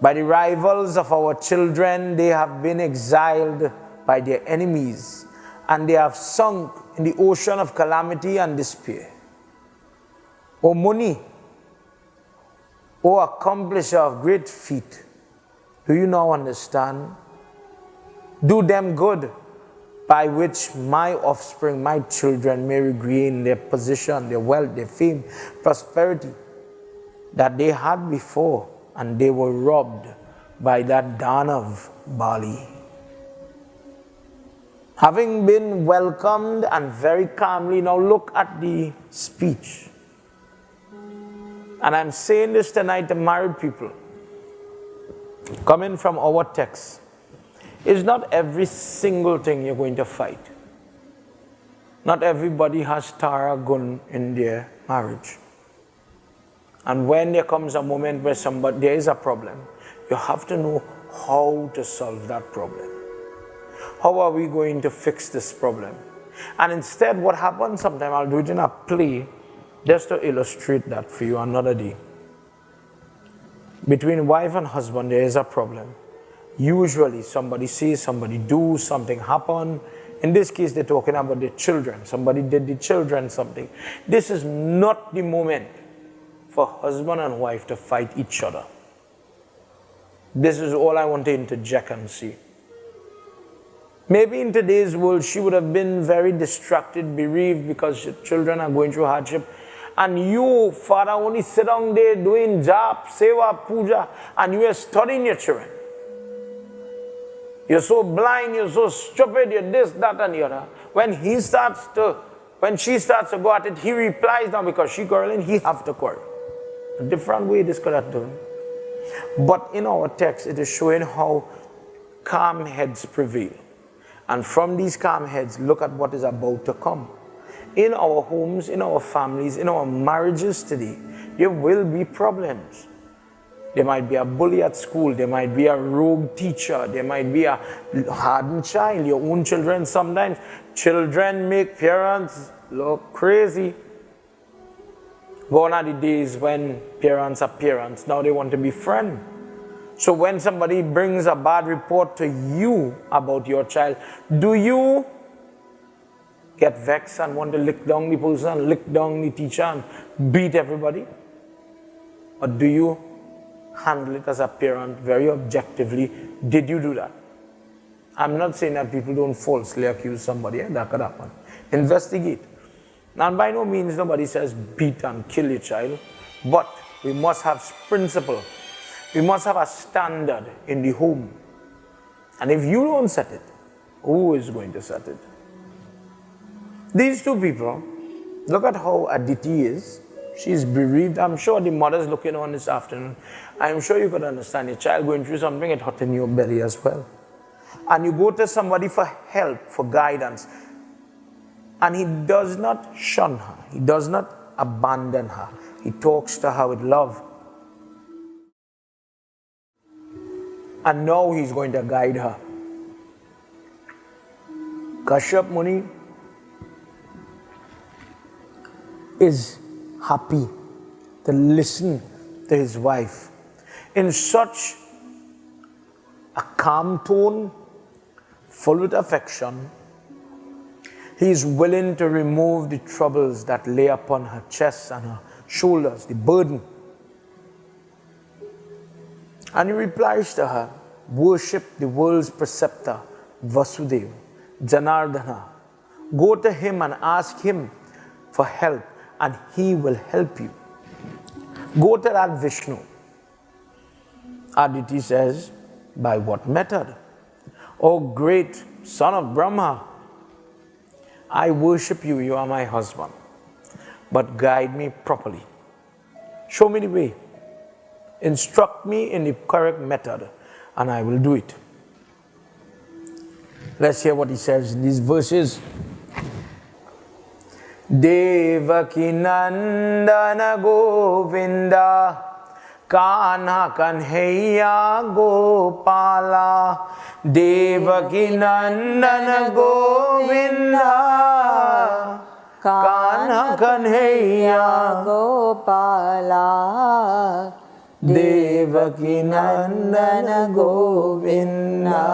By the rivals of our children, they have been exiled by their enemies, and they have sunk in the ocean of calamity and despair. O Muni, O accomplisher of great feat, do you now understand? Do them good, by which my offspring, my children may regain their position, their wealth, their fame, prosperity that they had before, and they were robbed by that Danav Bali. Having been welcomed and very calmly, now look at the speech. And I'm saying this tonight to married people, coming from our text. It's not every single thing you're going to fight. Not everybody has Tara Gun in their marriage. And when there comes a moment where there is a problem, you have to know how to solve that problem. How are we going to fix this problem? And instead, what happens sometimes, I'll do it in a play, just to illustrate that for you another day. Between wife and husband, there is a problem. Usually, somebody sees, somebody do, something happen. In this case, they're talking about the children. Somebody did the children something. This is not the moment for husband and wife to fight each other. This is all I want to interject and see. Maybe in today's world, she would have been very distracted, bereaved, because her children are going through hardship. And you, father, only sit down there doing jap, seva, puja, and you are studying your children. You're so blind, you're so stupid, you're this, that, and the other. When she starts to go at it, he replies now, because she quarreling, he have to quarrel. A different way this could have done. But in our text, it is showing how calm heads prevail. And from these calm heads, look at what is about to come. in our homes, in our families, in our marriages today, there will be problems. There might be a bully at school, there might be a rogue teacher, there might be a hardened child, your own children. Sometimes children make parents look crazy. Gone are the days when parents are parents, now they want to be friends. So when somebody brings a bad report to you about your child, do you get vexed and want to lick down the person, lick down the teacher and beat everybody? Or do you handle it as a parent very objectively? Did you do that? I'm not saying that people don't falsely accuse somebody. That could happen. Investigate. And by no means nobody says beat and kill your child. But we must have principle. We must have a standard in the home. And if you don't set it, who is going to set it? These two people, look at how Aditi is. She's bereaved. I'm sure the mother's looking on this afternoon. I'm sure you could understand your child going through something, it hurt in your belly as well. And you go to somebody for help, for guidance. And he does not shun her. He does not abandon her. He talks to her with love. And now he's going to guide her. Kashyap Muni is happy to listen to his wife in such a calm tone, full with affection. He is willing to remove the troubles that lay upon her chest and her shoulders, the burden. And he replies to her, worship the world's preceptor, Vasudeva, Janardana. Go to him and ask him for help, and he will help you. Go to that Vishnu. Aditi says, by what method? O great son of Brahma, I worship you, you are my husband. But guide me properly. Show me the way. Instruct me in the correct method, and I will do it. Let's hear what he says in these verses. Devaki Nandana Govinda Kanha Kanhaiya Gopala. Devaki Nandana Govinda Kanha Kanhaiya Gopala. Devaki Nandana Govinda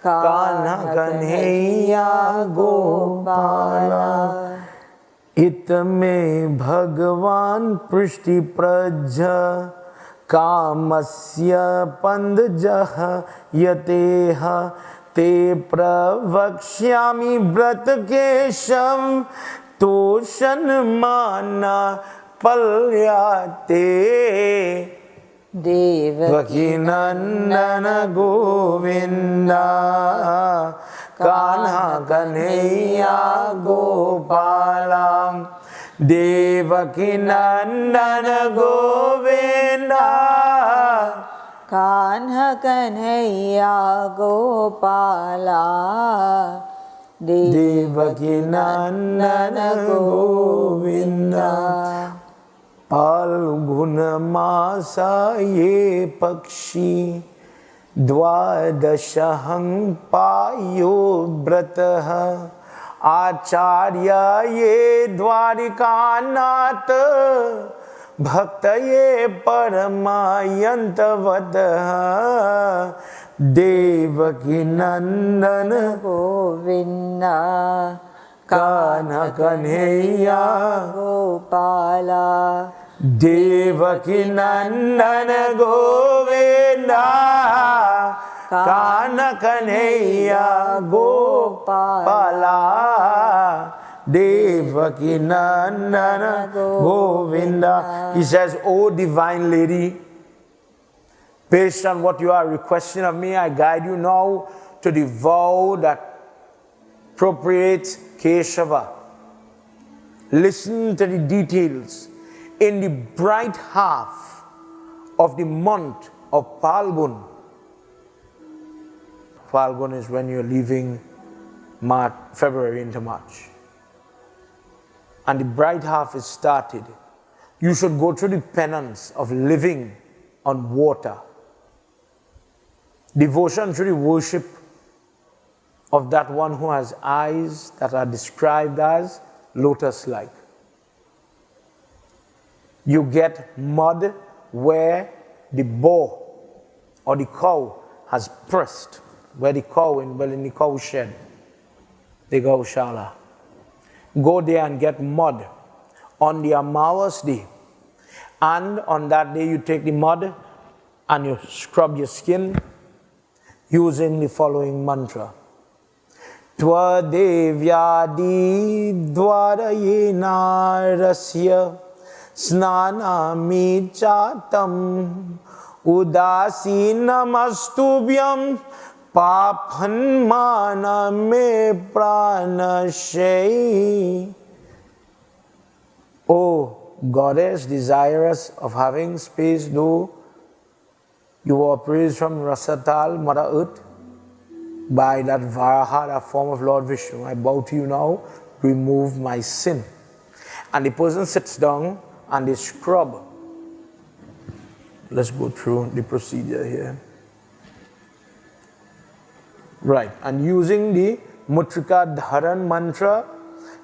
Kanha Kanhaiya Gopala. Itame Bhagavan Prishti Prajha Kamasya Pandjah Yateha Te Pravakshyami Vrat Kesham Toshan Mana Palyate. Devaki Nandana Govinda Kanha Kanhaiya Gopala. Devaki Nandana Govinda Kanha Kanhaiya Gopala. Devaki Nandana Govinda. Palguna Masa Ye Pakshi Dwadashahang Payovrat Acharya Ye Dwarikanath Bhaktaye Paramayantavad. Devaki Nandana Govinda Kanha Kanhaiya Gopala. Devaki Nandana Govinda Kanha Kanhaiya Gopala. Devaki Nandana Govinda. He says, O divine lady, based on what you are requesting of me, I guide you now to the vow that appropriates Keshava. Listen to the details. In the bright half of the month of Falgun. Falgun is when you're leaving February into March. and the bright half is started, you should go through the penance of living on water. Devotion through the worship of that one who has eyes that are described as lotus-like. You get mud where the boar or the cow has pressed, where the cow in the cow shed, the Gaushala. Go there and get mud on the Amawas day. And on that day you take the mud and you scrub your skin using the following mantra. Tvadevyadi dvarayena rasya snanami chatam udasinamastubhyam papanmana me pranashay. O goddess desirous of having space, though you were praised from Rasatal, Mother Earth, by that Varaha, that form of Lord Vishnu, I bow to you now, remove my sin. And the person sits down and they scrub. Let's go through the procedure here. Right, and using the Mutrika Dharan mantra,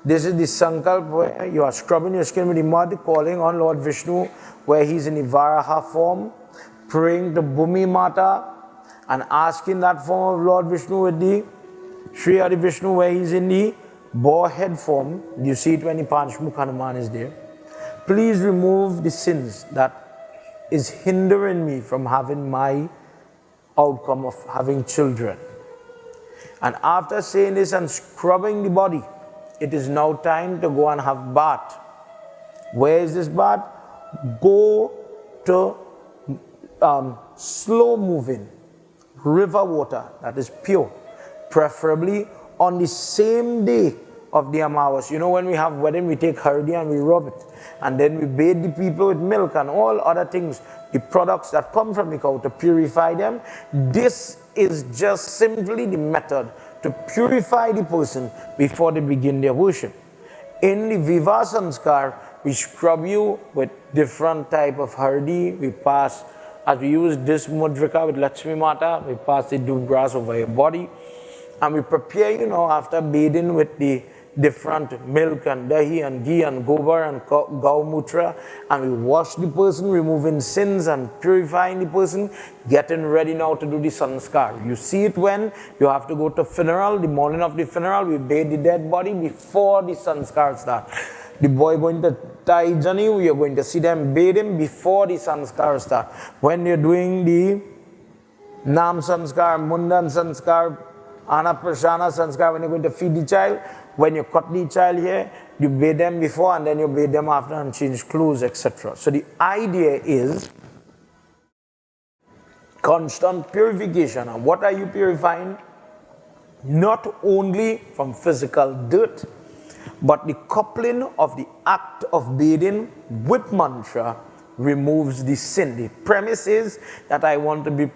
this is the Sankalp where you are scrubbing your skin with the mud, calling on Lord Vishnu where he's in the Varaha form, praying to Bhumi Mata, and asking that form of Lord Vishnu with the Sri Adi Vishnu where he's in the boar head form. You see it when the Panchmukh Hanuman is there. Please remove the sins that is hindering me from having my outcome of having children. And after saying this and scrubbing the body, it is now time to go and have bath. Where is this bath? Go to slow moving river water that is pure, preferably on the same day of the Amawas. You know, when we have wedding, we take hardi and we rub it, and then we bathe the people with milk and all other things, the products that come from the cow, to purify them. This is just simply the method to purify the person before they begin their worship. In the Viva Sanskar, we scrub you with different type of hardi. We pass, as we use this mudrika with Lakshmi Mata, we pass the dew grass over your body. And we prepare, you know, after bathing with the different milk and dahi and ghee and gobar and gaumutra, and we wash the person, removing sins and purifying the person, getting ready now to do the sanskar. You see it when you have to go to funeral. The morning of the funeral, we bathe the dead body before the sanskar start. The boy going to tie Jani, we are going to see them bathe him before the sanskar start. When you're doing the Nam sanskar, Mundan sanskar, Anaprashana sanskar, when you're going to feed the child, when you cut the child here, you bathe them before and then you bathe them after and change clothes, etc. So the idea is constant purification. And what are you purifying? Not only from physical dirt, but the coupling of the act of bathing with mantra removes the sin. The premise is that I want to be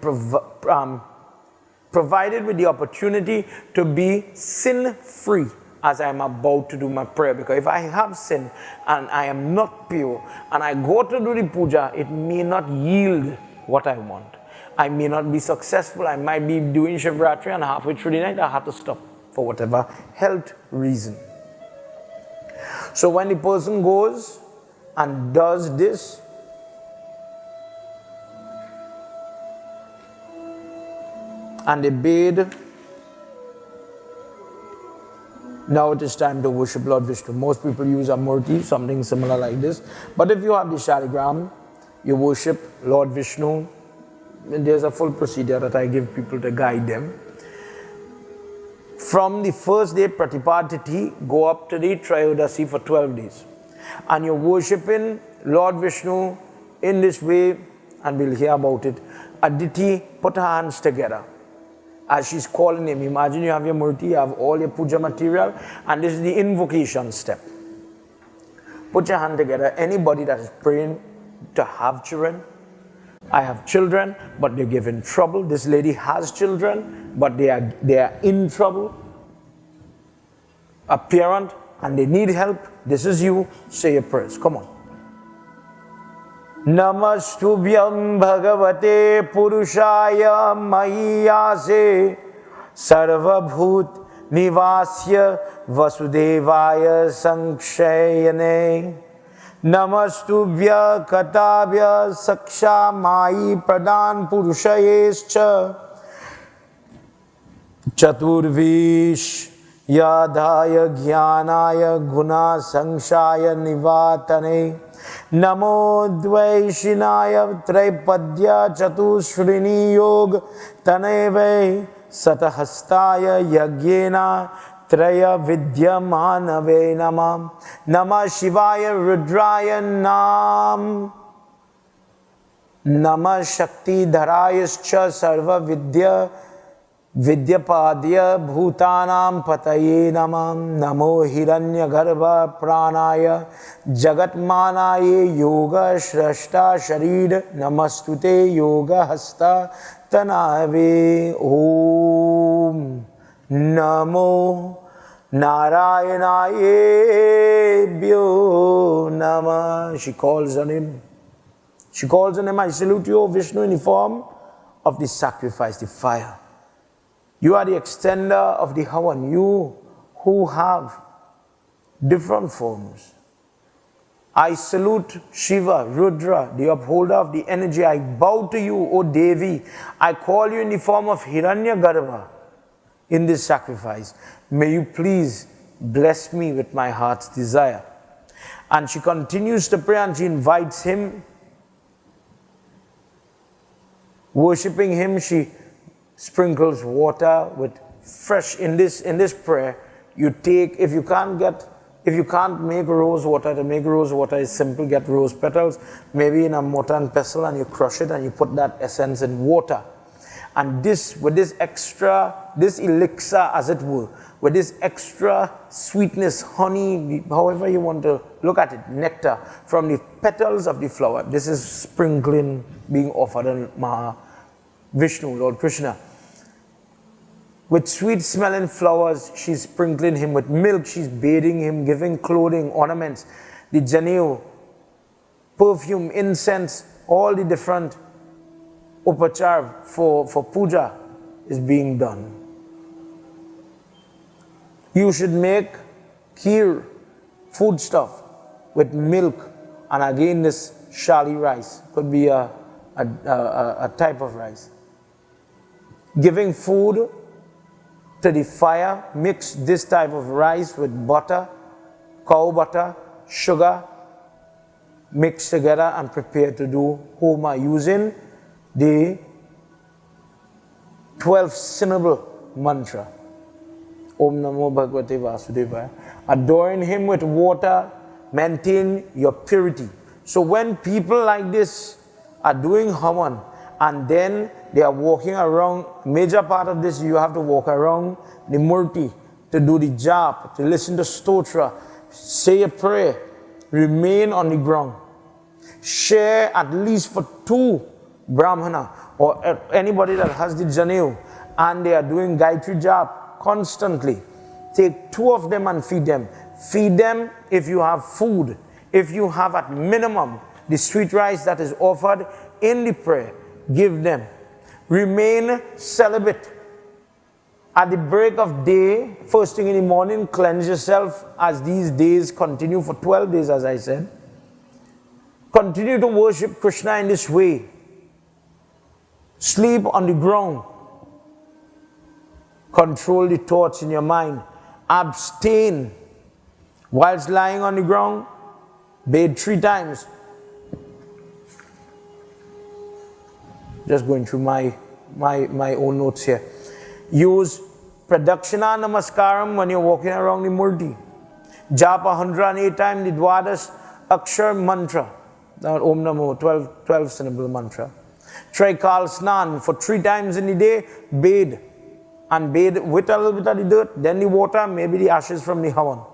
provided with the opportunity to be sin-free as I am about to do my prayer. Because if I have sin and I am not pure and I go to do the puja, it may not yield what I want. I may not be successful. I might be doing Shivratri and halfway through the night I have to stop for whatever health reason. So when the person goes and does this, and they bathe, now it is time to worship Lord Vishnu. Most people use a murti, something similar like this. But if you have the shaligram, you worship Lord Vishnu. And there's a full procedure that I give people to guide them. From the first day, Pratipadati, go up to the Trayodasi for 12 days. And you're worshipping Lord Vishnu in this way, and we'll hear about it. Aditi, put her hands together as she's calling him. Imagine you have your murti, you have all your puja material, and this is the invocation step. Put your hand together. Anybody that is praying to have children, I have children, but they're given trouble. This lady has children, but they are in trouble. A parent and they need help, this is you. Say your prayers. Come on. Namastubhyam Bhagavate Purushaya Mahiyase Sarvabhut Nivasya Vasudevaya Sankshayane Namastubhya Katabhya Saksha Mai Pradhan Purushayescha Chaturvish Yadhaya Gyanaya Guna Sankshaya Nivatane Namo Dvaishinaya Traipadya Chatusrini Yog Taneve Satahastaya Yagyena Traya Vidya Manave Namam Namah Shivaya Rudraya Nam Namah Shakti Dharayascha Sarva Vidya Vidyapadya Bhutanam Pataye Namam Namo Hiranya Garbha Pranaya Jagatmanaye Yoga Shrashta Sharid Namastute Yoga Hasta Tanave Om Namo Narayanaye Bhyo Namah. She calls on him. She calls on him. I salute you, O Vishnu, in the form of the sacrifice, the fire. You are the extender of the Havan, you who have different forms. I salute Shiva, Rudra, the upholder of the energy. I bow to you, O Devi. I call you in the form of Hiranyagarbha in this sacrifice. May you please bless me with my heart's desire. And she continues to pray and she invites him. Worshipping him, she sprinkles water with fresh. In this prayer, you take, if you can't make rose water, to make rose water is simple. Get rose petals, maybe in a mortar and pestle, and you crush it and you put that essence in water. And this, with this extra, this elixir as it were, with this extra sweetness, honey, however you want to look at it, nectar from the petals of the flower. This is sprinkling being offered on Vishnu, Lord Krishna. With sweet smelling flowers, she's sprinkling him. With milk, she's bathing him, giving clothing, ornaments, the janeu, perfume, incense, all the different upachar for puja is being done. You should make kheer, food stuff, with milk, and again this shali rice, could be a type of rice. Giving food to the fire, mix this type of rice with butter, cow butter, sugar, mix together and prepare to do homa using the 12th syllable mantra. Om Namo Bhagavate Vasudevaya. Adoring him with water, maintain your purity. So when people like this are doing havan, and then they are walking around, major part of this, you have to walk around the murti to do the jap, to listen to stotra, say a prayer, remain on the ground. Share at least for 2 brahmana or anybody that has the janeu and they are doing Gayatri jap constantly. Take 2 of them and feed them. Feed them if you have food. If you have at minimum the sweet rice that is offered in the prayer, give them. Remain celibate. At the break of day, first thing in the morning, cleanse yourself as these days continue for 12 days, as I said. Continue to worship Krishna in this way. Sleep on the ground. Control the thoughts in your mind. Abstain. Whilst lying on the ground, bathe 3 times. Just going through my own notes here. Use Pradakshina Namaskaram when you're walking around the murti. Japa 108 times the Dwadas Akshar mantra. Om Namo, 12 syllable mantra. Try Kal Snan for 3 times in the day. Bathe. And bathe with a little bit of the dirt, then the water, maybe the ashes from the havan.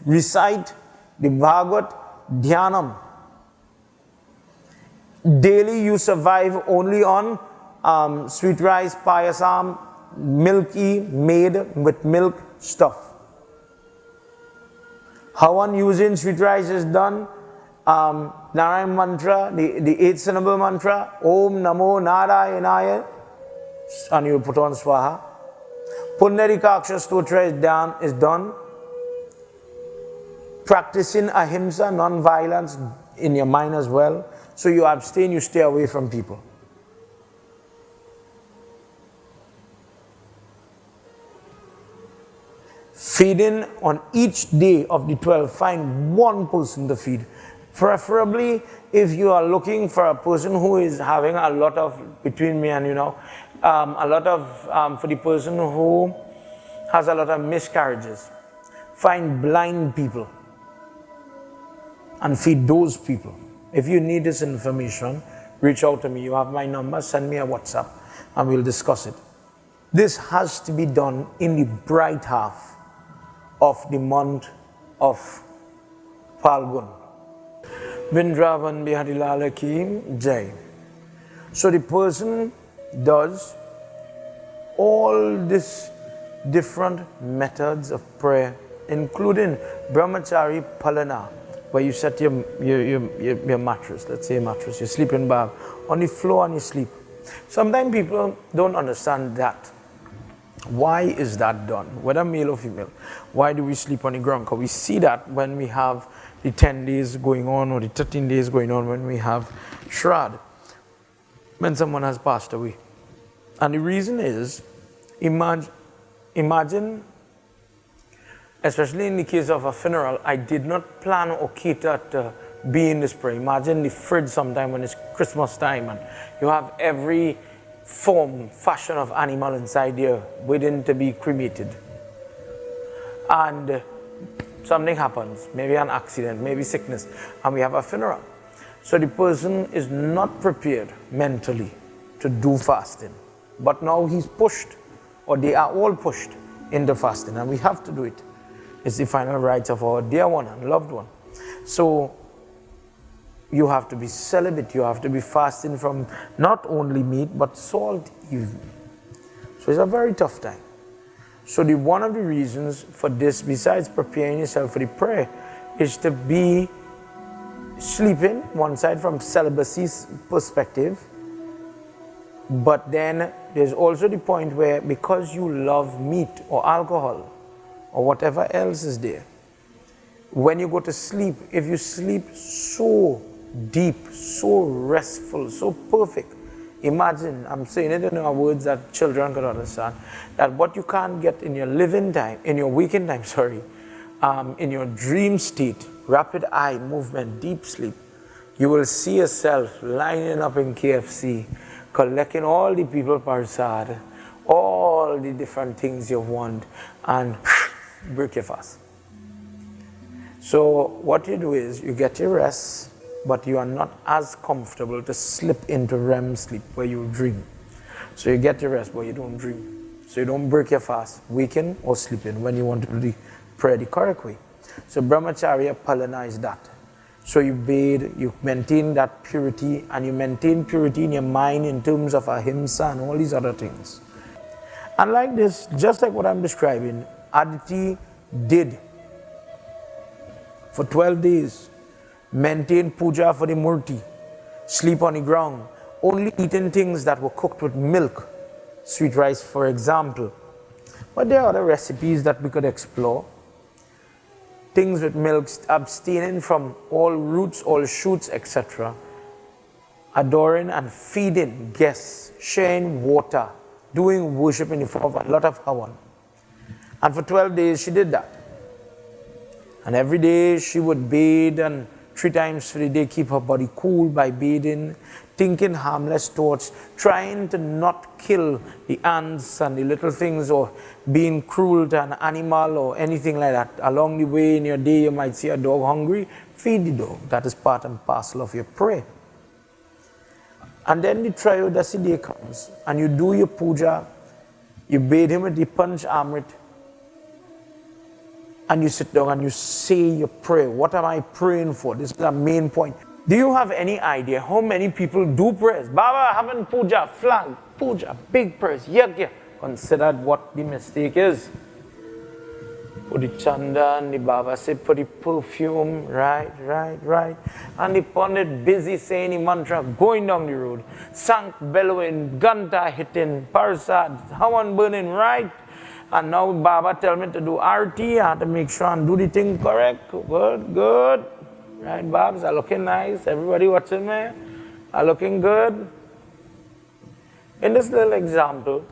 Recite the Bhagavat Dhyanam. Daily you survive only on sweet rice, payasam, milky, made with milk stuff. Havan using sweet rice is done. Narayan mantra, the 8 syllable mantra, Om Namo Narayanaya, and you put on Swaha. Pundarikaksha Stotra is done. Practicing ahimsa, non-violence in your mind as well. So you abstain, you stay away from people. Feeding on each day of the 12, find one person to feed. Preferably, if you are looking for a person who is having a lot of, between me and you know, a lot of, for the person who has a lot of miscarriages, find blind people and feed those people. If you need this information, reach out to me. You have my number, send me a WhatsApp and we'll discuss it. This has to be done in the bright half of the month of Falgun. Vrindavan Bihari Lala Ki Jai. So the person does all these different methods of prayer, including Brahmachari Palana, where you set your mattress, let's say a mattress, your sleeping bag, on the floor and you sleep. Sometimes people don't understand that. Why is that done? Whether male or female. Why do we sleep on the ground? Because we see that when we have the 10 days going on or the 13 days going on when we have Shraddha, when someone has passed away. And the reason is, imagine, especially in the case of a funeral, I did not plan or cater to be in this prayer. Imagine the fridge sometime when it's Christmas time and you have every form, fashion of animal inside there waiting to be cremated. And something happens, maybe an accident, maybe sickness, and we have a funeral. So the person is not prepared mentally to do fasting. But now he's pushed, or they are all pushed into fasting, and we have to do it. It's the final rites of our dear one and loved one. So you have to be celibate, you have to be fasting from not only meat, but salt even. So it's a very tough time. So one of the reasons for this, besides preparing yourself for the prayer, is to be sleeping, one side from celibacy's perspective, but then there's also the point where because you love meat or alcohol or whatever else is there, when you go to sleep, if you sleep so deep, so restful, so perfect, imagine, I'm saying it in our words that children can understand, that what you can't get in your living time, in your waking time, in your dream state, rapid eye movement, deep sleep, you will see yourself lining up in KFC, collecting all the people parsad, all the different things you want, and break your fast. So what you do is you get your rest, but you are not as comfortable to slip into REM sleep where you dream. So you get your rest, but you don't dream. So you don't break your fast, waking or sleeping when you want to do the prayer the correct way. So Brahmacharya Palana is that. So you bathe, you maintain that purity, and you maintain purity in your mind in terms of ahimsa and all these other things. And like this, just like what I'm describing, Aditi did for 12 days. Maintain puja for the murti, sleep on the ground, only eating things that were cooked with milk, sweet rice for example. But there are other recipes that we could explore. Things with milk, abstaining from all roots, all shoots, etc. Adoring and feeding guests, sharing water, doing worship in the form of a lot of havan. And for 12 days she did that. And every day she would bathe, and 3 times for the day keep her body cool by bathing, thinking harmless thoughts, trying to not kill the ants and the little things or being cruel to an animal or anything like that. Along the way in your day you might see a dog hungry, feed the dog. That is part and parcel of your prayer. And then the Trayodasi day comes and you do your puja, you bathe him with the Panch Amrit, and you sit down and you say your prayer. What am I praying for? This is the main point. Do you have any idea how many people do prayers? Baba, having puja, flag, puja, big prayers, yagya. Consider what the mistake is. Put the chandan, the Baba said, put the perfume, right. And the Pandit busy saying the mantra, going down the road. Sank bellowing, Ganta hitting, Parsad, Hawan burning, right? And now Baba tell me to do RT, I have to make sure and do the thing correct. Good. Right, Babs, are looking nice. Everybody watching me are looking good. In this little example,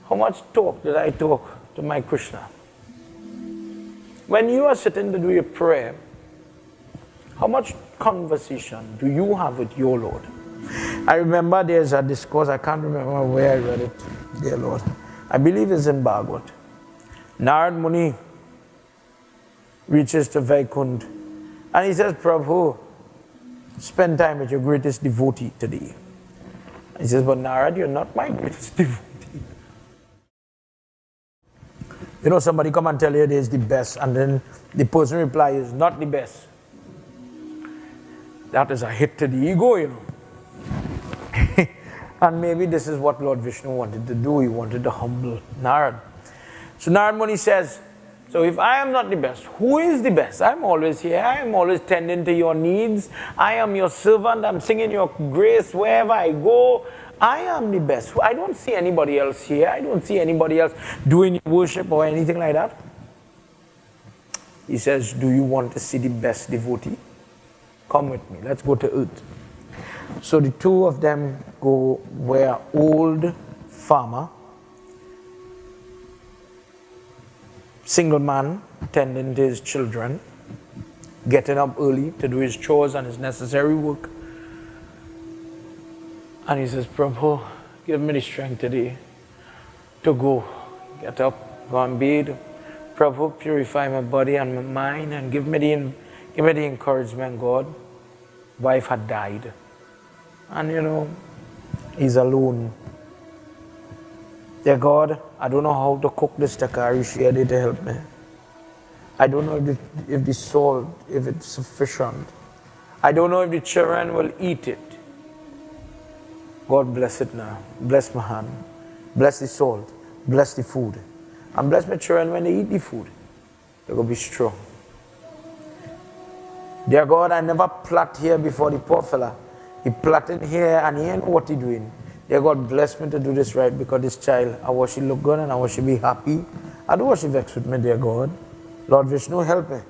how much talk did I talk to my Krishna? When you are sitting to do your prayer, how much conversation do you have with your Lord? I remember there's a discourse, I can't remember where I read it, dear Lord. I believe it's in Bhagavata. Narada Muni reaches to Vaikunth and he says, Prabhu, spend time with your greatest devotee today. He says, but Narada, you're not my greatest devotee. You know, somebody come and tell you this is the best, and then the person replies, not the best. That is a hit to the ego, you know. And maybe this is what Lord Vishnu wanted to do. He wanted to humble Narada. So Narada Muni says, so if I am not the best, who is the best? I'm always here. I am always tending to your needs. I am your servant. I'm singing your grace wherever I go. I am the best. I don't see anybody else here. I don't see anybody else doing worship or anything like that. He says, do you want to see the best devotee? Come with me. Let's go to earth. So the two of them go where old farmer, single man, tending to his children, getting up early to do his chores and his necessary work. And he says, Prabhu, give me the strength today to go. Get up, go and bathe. Prabhu, purify my body and my mind and give me the encouragement, God. Wife had died. And you know, he's alone. Dear God, I don't know how to cook this takari share to help me. I don't know if the salt, if it's sufficient. I don't know if the children will eat it. God bless it now. Bless my hand. Bless the salt. Bless the food. And bless my children when they eat the food. They're going to be strong. Dear God, I never plot here before the poor fella. He plotted here and he ain't know what he doing. Dear God, bless me to do this right because this child, I want she look good and I want she be happy. I don't want she vex with me, dear God. Lord Vishnu, help me.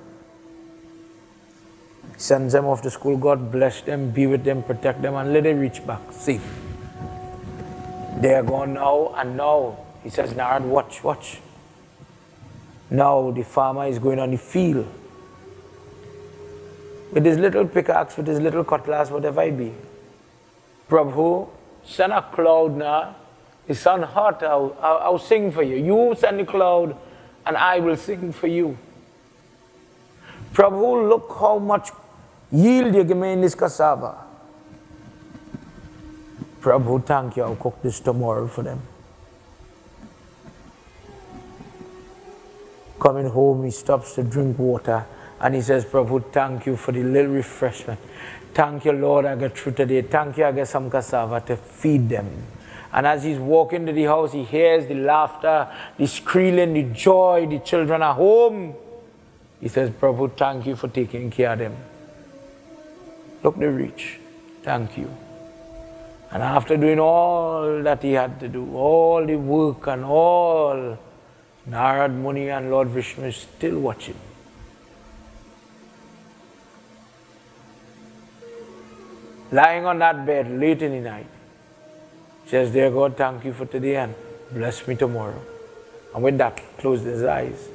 Send them off to school. God bless them, be with them, protect them, and let them reach back safe. They are gone now, and now, he says, Narad, watch. Now the farmer is going on the field with his little pickaxe, with his little cutlass, whatever it be. Prabhu, send a cloud now. The sun hot, I'll sing for you. You send the cloud, and I will sing for you. Prabhu, look how much yield you give me in this cassava. Prabhu, thank you, I'll cook this tomorrow for them. Coming home, he stops to drink water and he says, Prabhu, thank you for the little refreshment. Thank you, Lord, I get through today. Thank you, I get some cassava to feed them. And as he's walking to the house, he hears the laughter, the squealing, the joy, the children are home. He says, Prabhu, thank you for taking care of them. Look, they reach. Thank you. And after doing all that he had to do, all the work and all, Narad Muni and Lord Vishnu is still watching. Lying on that bed late in the night, says, dear God, thank you for today and bless me tomorrow. And with that, closed his eyes.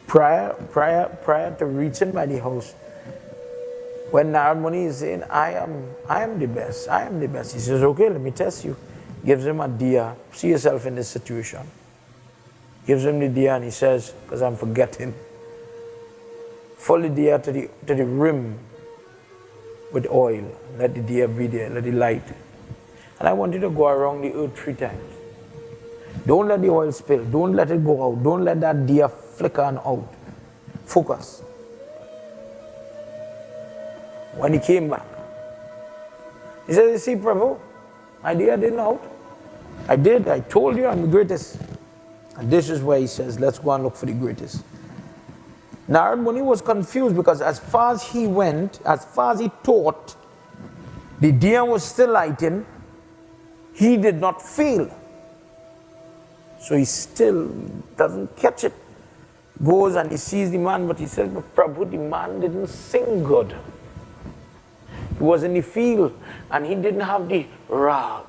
Prior to reaching by the house, when Narad Muni is saying, I am the best, I am the best. He says, okay, let me test you. Gives him a diya, see yourself in this situation. Gives him the diya and he says, because I'm forgetting, fill the diya to the rim with oil. Let the diya be there, let it light. And I want you to go around the earth 3 times. Don't let the oil spill, don't let it go out, don't let that diya flicker and out. Focus. When he came back, he said, you see, Prabhu, my dear didn't out. I did. I told you I'm the greatest. And this is where he says, let's go and look for the greatest. Narada Muni was confused because as far as he went, as far as he taught, the diya was still lighting. He did not fail. So he still doesn't catch it. Goes and he sees the man, but he says, but Prabhu, the man didn't sing good. He was in the field and he didn't have the rag.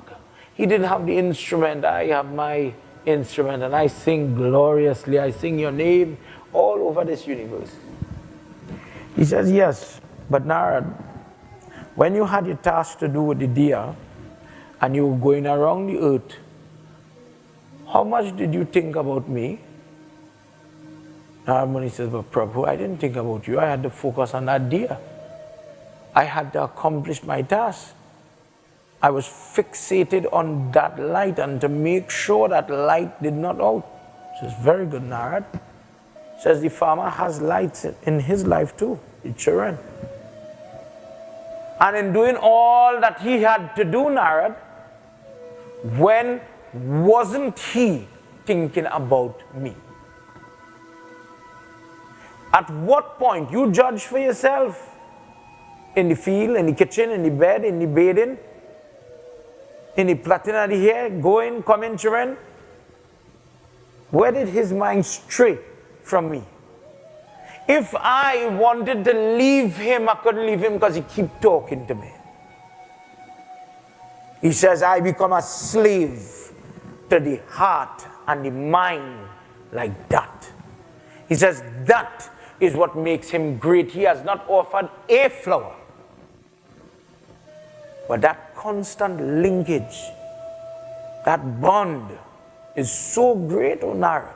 He didn't have the instrument. I have my instrument and I sing gloriously. I sing your name all over this universe. He says, yes, but Narad, when you had your task to do with the diya and you were going around the earth, how much did you think about me? Narad Muni says, but Prabhu, I didn't think about you. I had to focus on that diya. I had to accomplish my task. I was fixated on that light and to make sure that light did not out. Says, very good, Narad. Says the farmer has lights in his life too, the children. And in doing all that he had to do, Narad, when wasn't he thinking about me? At what point? You judge for yourself. In the field, in the kitchen, in the bed, in the bathing, in the plaiting of the hair, going, coming, children. Where did his mind stray from me? If I wanted to leave him, I couldn't leave him because he keep talking to me. He says, I become a slave to the heart and the mind like that. He says, that is what makes him great. He has not offered a flower. But that constant linkage, that bond is so great, O Narad.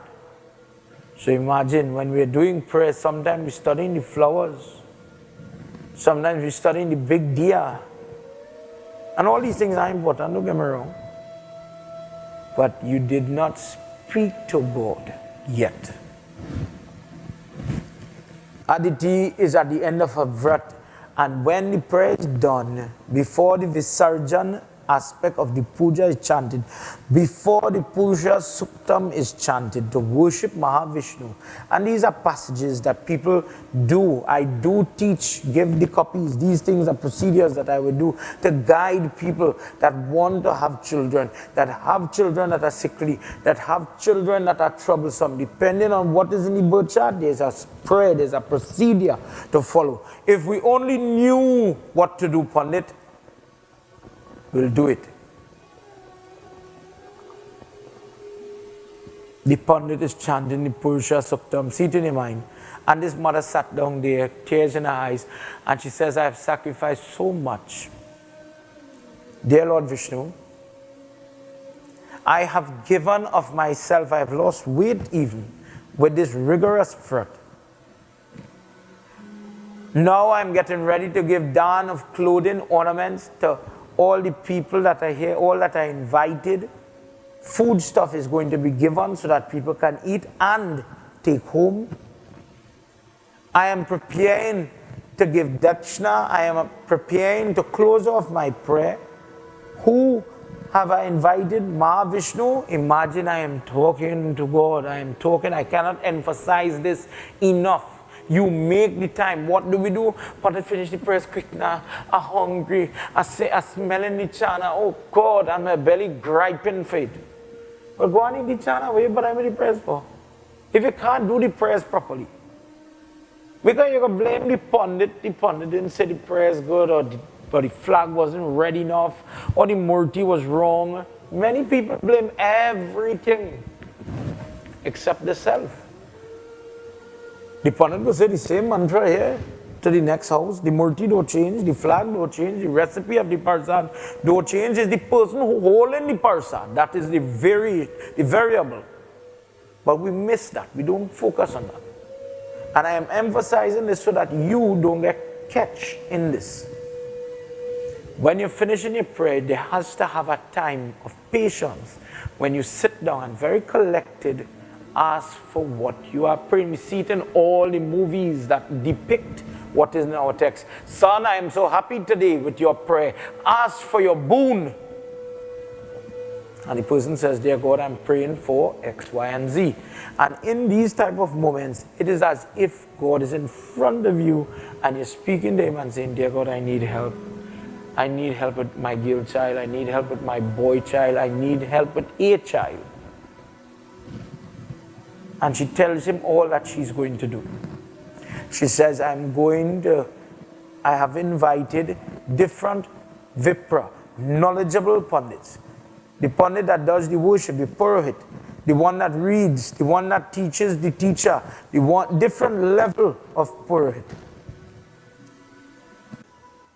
So imagine when we're doing prayer, sometimes we're studying the flowers, sometimes we're studying the big diya. And all these things are important, don't get me wrong. But you did not speak to God yet. Aditi is at the end of her vrat. And when the prayer is done, before the Visarjan aspect of the puja is chanted, before the puja suktam is chanted, to worship Mahavishnu. And these are passages that people do. I do teach, give the copies. These things are procedures that I would do to guide people that want to have children that are sickly, that have children that are troublesome. Depending on what is in the birth chart, there's a prayer, there's a procedure to follow. If we only knew what to do, Pandit, we'll do it. The Pandit is chanting the Purusha Suktam, see it in your mind. And this mother sat down there, tears in her eyes, and she says, I have sacrificed so much. Dear Lord Vishnu, I have given of myself, I have lost weight even with this rigorous fret. Now I'm getting ready to give dawn of clothing, ornaments to all the people that are here, all that are invited. Food stuff is going to be given so that people can eat and take home. I am preparing to give dakshina. I am preparing to close off my prayer. Who have I invited? Mahavishnu. Imagine I am talking to God. I am talking. I cannot emphasize this enough. You make the time. What do we do? But I finish the prayers quick now. I'm hungry. I smelling the chana. Oh God, and my belly griping for it. But go on in the chana way, but I'm in the prayers for. If you can't do the prayers properly. Because you can blame the pundit didn't say the prayers good, or the flag wasn't ready enough, or the murti was wrong. Many people blame everything except the self. The Pandit will say the same mantra here to the next house. The murti don't change, the flag don't change, the recipe of the parsad don't change. It's the person who holding the parsad. That is the variable. But we miss that. We don't focus on that. And I am emphasizing this so that you don't get catch in this. When you're finishing your prayer, there has to have a time of patience. When you sit down and very collected, ask for what you are praying. We see it in all the movies that depict what is in our text. Son, I am so happy today with your prayer. Ask for your boon. And the person says, dear God, I'm praying for X, Y, and Z. And in these type of moments, it is as if God is in front of you and you're speaking to him and saying, dear God, I need help. I need help with my girl child. I need help with my boy child. I need help with a child. And she tells him all that she's going to do. She says, I have invited different Vipra, knowledgeable Pandits. The Pandit that does the worship, the Purohit, the one that reads, the one that teaches, the teacher, the one different level of Purohit.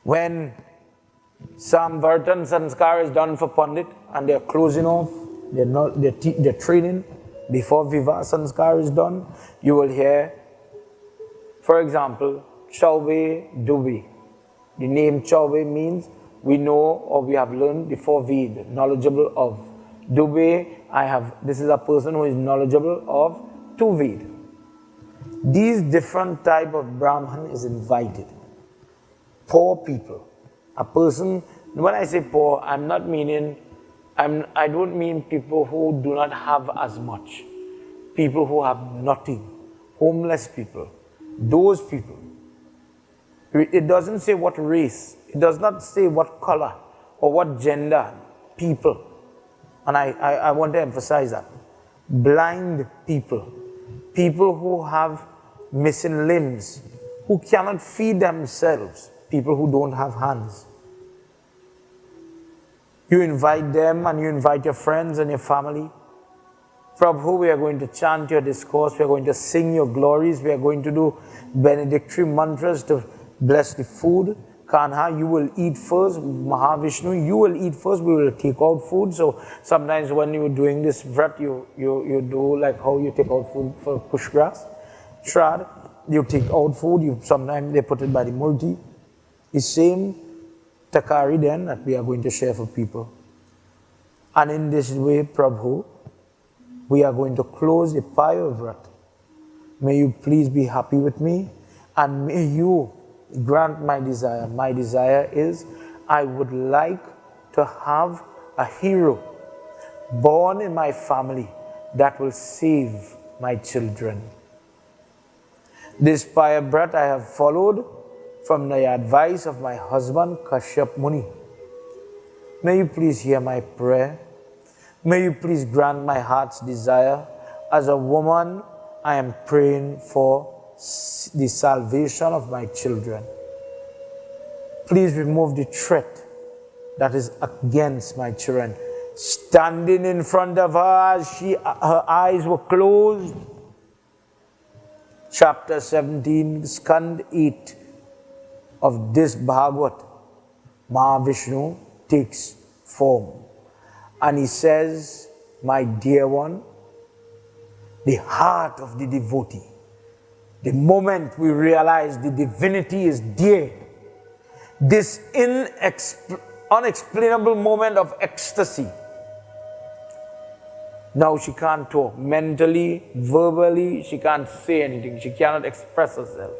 When Samvartan Sanskar is done for Pandit and they're closing off, they're training before Vivah Sanskar is done, you will hear, for example, Chaube Dubi. The name Chaube means we know or we have learned before Ved, knowledgeable of. Dube, this is a person who is knowledgeable of two Ved. These different type of Brahman is invited. Poor people. A person, when I say poor, I don't mean people who do not have as much. People who have nothing. Homeless people. Those people. It doesn't say what race. It does not say what color or what gender. People. And I want to emphasize that. Blind people. People who have missing limbs. Who cannot feed themselves. People who don't have hands. You invite them and you invite your friends and your family. Prabhu, we are going to chant your discourse. We are going to sing your glories. We are going to do benedictory mantras to bless the food. Kanha, you will eat first. Mahavishnu, you will eat first. We will take out food. So sometimes when you're doing this vrat, you do like how you take out food for pushgrass. Shrad, you take out food. Sometimes they put it by the murti. The same takari then that we are going to share for people. And in this way, Prabhu, we are going to close the Payovrat. May you please be happy with me and may you grant my desire. My desire is I would like to have a hero born in my family that will save my children. This Payovrat I have followed from the advice of my husband Kashyap Muni. May you please hear my prayer. May you please grant my heart's desire. As a woman, I am praying for the salvation of my children. Please remove the threat that is against my children. Standing in front of her as her eyes were closed. Chapter 17, Skand 8 of this Bhagavat, Mahavishnu takes form. And he says, my dear one, the heart of the devotee, the moment we realize the divinity is dear, this unexplainable moment of ecstasy. Now she can't talk mentally, verbally, she can't say anything, she cannot express herself.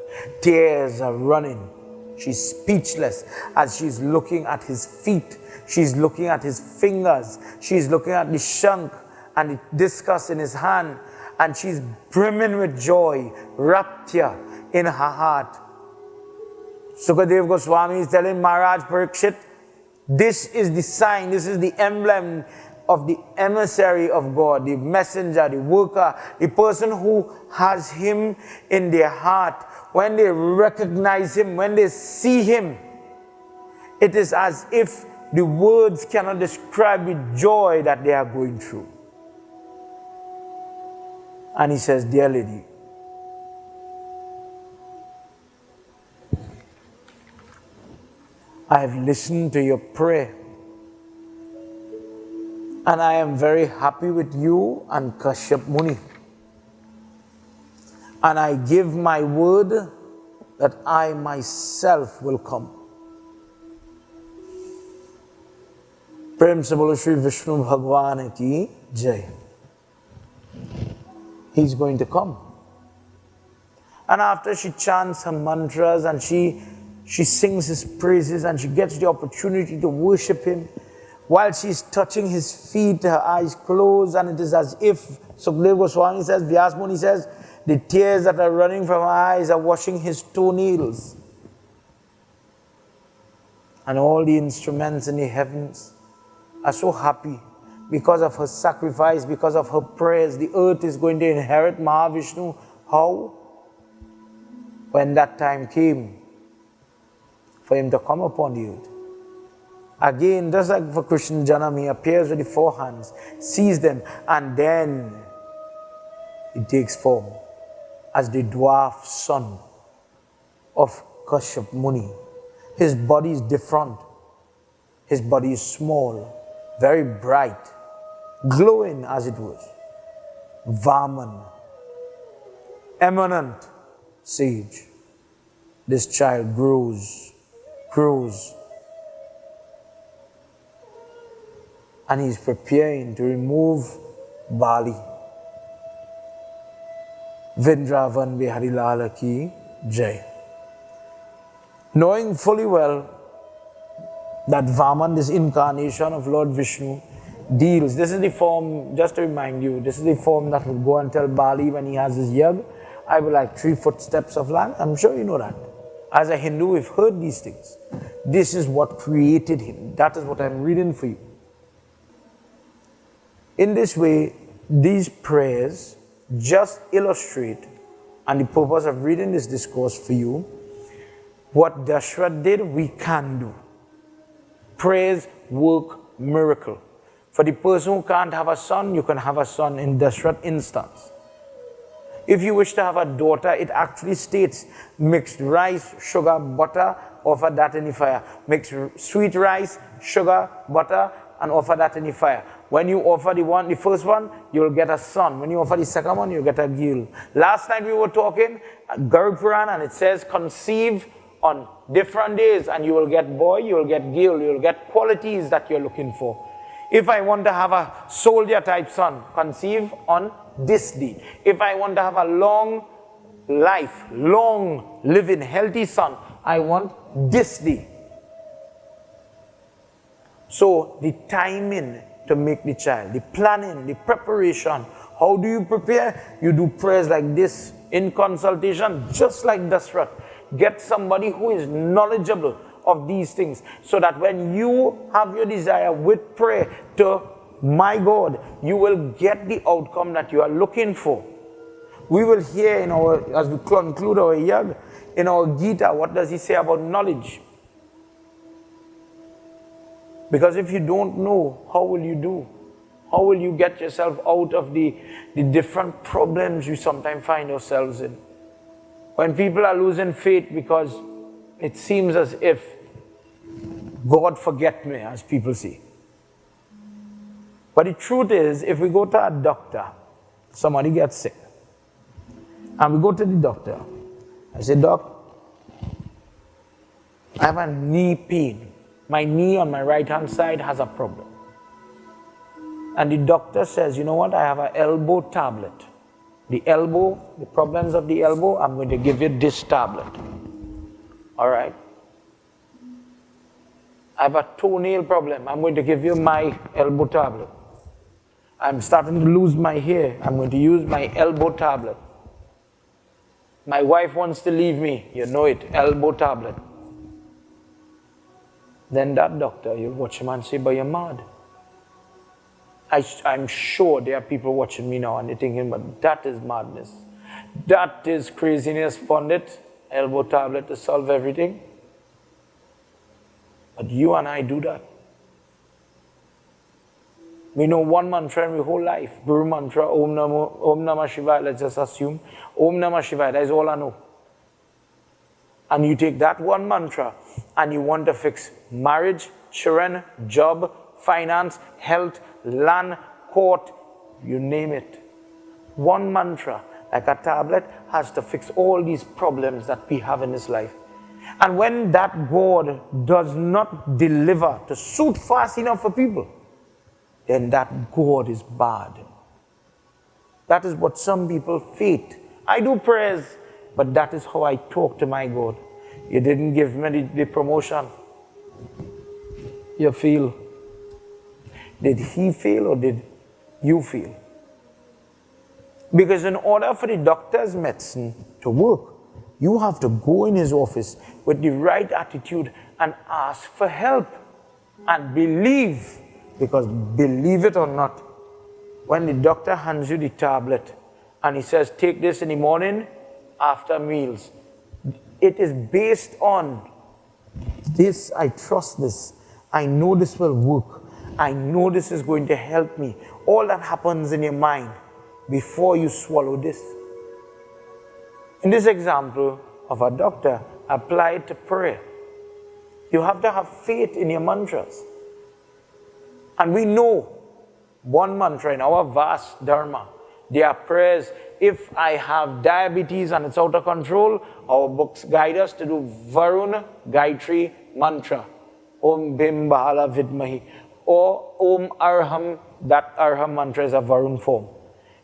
Tears are running. She's speechless as she's looking at his feet. She's looking at his fingers. She's looking at the shank and the discus in his hand. And she's brimming with joy, rapture in her heart. Sukadev Goswami is telling Maharaj Parikshit, this is the sign, this is the emblem of the emissary of God, the messenger, the worker, the person who has him in their heart. When they recognize him, when they see him, it is as if the words cannot describe the joy that they are going through. And he says, dear lady, I have listened to your prayer. And I am very happy with you and Kashyap Muni. And I give my word that I myself will come. Prem se bolo Shri Vishnu Bhagwan ki Jai. He's going to come. And after she chants her mantras and she sings his praises and she gets the opportunity to worship him, While she's touching his feet, her eyes closed, and it is as if, Sukadeva Goswami says, Vyas Muni says, the tears that are running from her eyes are washing his toenails. And all the instruments in the heavens are so happy because of her sacrifice, because of her prayers. The earth is going to inherit Mahavishnu. How? When that time came for him to come upon the earth. Again, just like for Krishna Janam, he appears with the four hands, sees them, and then he takes form as the dwarf son of Kashyap Muni. His body is different. His body is small, very bright, glowing as it was. Vamana, eminent sage. This child grows, and he's preparing to remove Bali. Vrindavan Bihari Lala Ki Jai. Knowing fully well that Vaman, this incarnation of Lord Vishnu, deals. This is the form, just to remind you, this is the form that will go and tell Bali when he has his Yagya, I will like 3 footsteps of land. I'm sure you know that. As a Hindu, we've heard these things. This is what created him. That is what I'm reading for you. In this way, these prayers just illustrate, and the purpose of reading this discourse for you, what Dashrath did, we can do. Prayers work miracle. For the person who can't have a son, you can have a son in Dashrath instance. If you wish to have a daughter, it actually states mixed rice, sugar, butter, offer that in the fire. Mix sweet rice, sugar, butter, and offer that in the fire. When you offer the first one, you'll get a son. When you offer the second one, you'll get a girl. Last night we were talking, Purana, and it says conceive on different days, and you will get boy, you will get girl, you will get qualities that you're looking for. If I want to have a soldier type son, conceive on this day. If I want to have a long life, long living, healthy son, I want this day. So the timing to make the child, the planning, the preparation. How do you prepare? You do prayers like this in consultation, just like Dashrath. Get somebody who is knowledgeable of these things, so that when you have your desire with prayer to my God, you will get the outcome that you are looking for. We will hear in our, as we conclude our Yagya, in our Gita, what does he say about knowledge? Because if you don't know, how will you do? How will you get yourself out of the different problems you sometimes find yourselves in? When people are losing faith because it seems as if God forget me, as people say. But the truth is, if we go to a doctor, somebody gets sick, and we go to the doctor, I say, Doc, I have a knee pain. My knee on my right hand side has a problem. And the doctor says, you know what, I have an elbow tablet. The elbow, the problems of the elbow, I'm going to give you this tablet. All right. I have a toenail problem. I'm going to give you my elbow tablet. I'm starting to lose my hair. I'm going to use my elbow tablet. My wife wants to leave me. You know it, elbow tablet. Then that doctor, you'll watch him and say, but you're mad. I'm sure there are people watching me now and they're thinking, but that is madness. That is craziness, Pandit. Elbow tablet to solve everything. But you and I do that. We know one mantra in our whole life. Guru mantra, Om Namah Shivaya, let's just assume. Om Namah Shivaya, that is all I know. And you take that one mantra and you want to fix marriage, children, job, finance, health, land, court, you name it. One mantra, like a tablet, has to fix all these problems that we have in this life. And when that God does not deliver to suit fast enough for people, then that God is bad. That is what some people faith. I do prayers, but that is how I talk to my God. You didn't give me the promotion. You feel Did he fail or did you fail? Because in order for the doctor's medicine to work, you have to go in his office with the right attitude and ask for help and believe. Because believe it or not, when the doctor hands you the tablet and he says, take this in the morning after meals, it is based on this. I trust this. I know this will work. I know this is going to help me. All that happens in your mind before you swallow this. In this example of a doctor, apply it to prayer. You have to have faith in your mantras. And we know one mantra in our vast dharma. There are prayers. If I have diabetes and it's out of control, our books guide us to do Varuna Gayatri mantra. Om Bhim Bahala Vidmahi. Or Om Arham, that Arham mantra is a Varun form.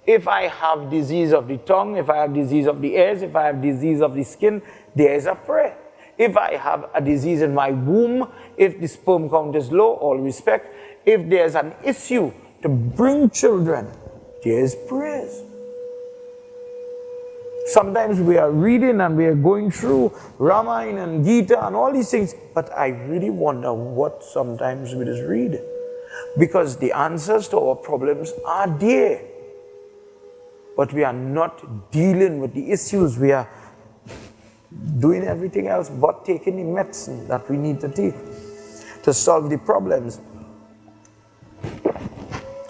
If I have disease of the tongue, if I have disease of the ears, if I have disease of the skin, there is a prayer. If I have a disease in my womb, if the sperm count is low, all respect, if there's an issue to bring children, there is prayers. Sometimes we are reading and we are going through Ramayana and Gita and all these things, but I really wonder what sometimes we just read. Because the answers to our problems are there. But we are not dealing with the issues. We are doing everything else but taking the medicine that we need to take to solve the problems.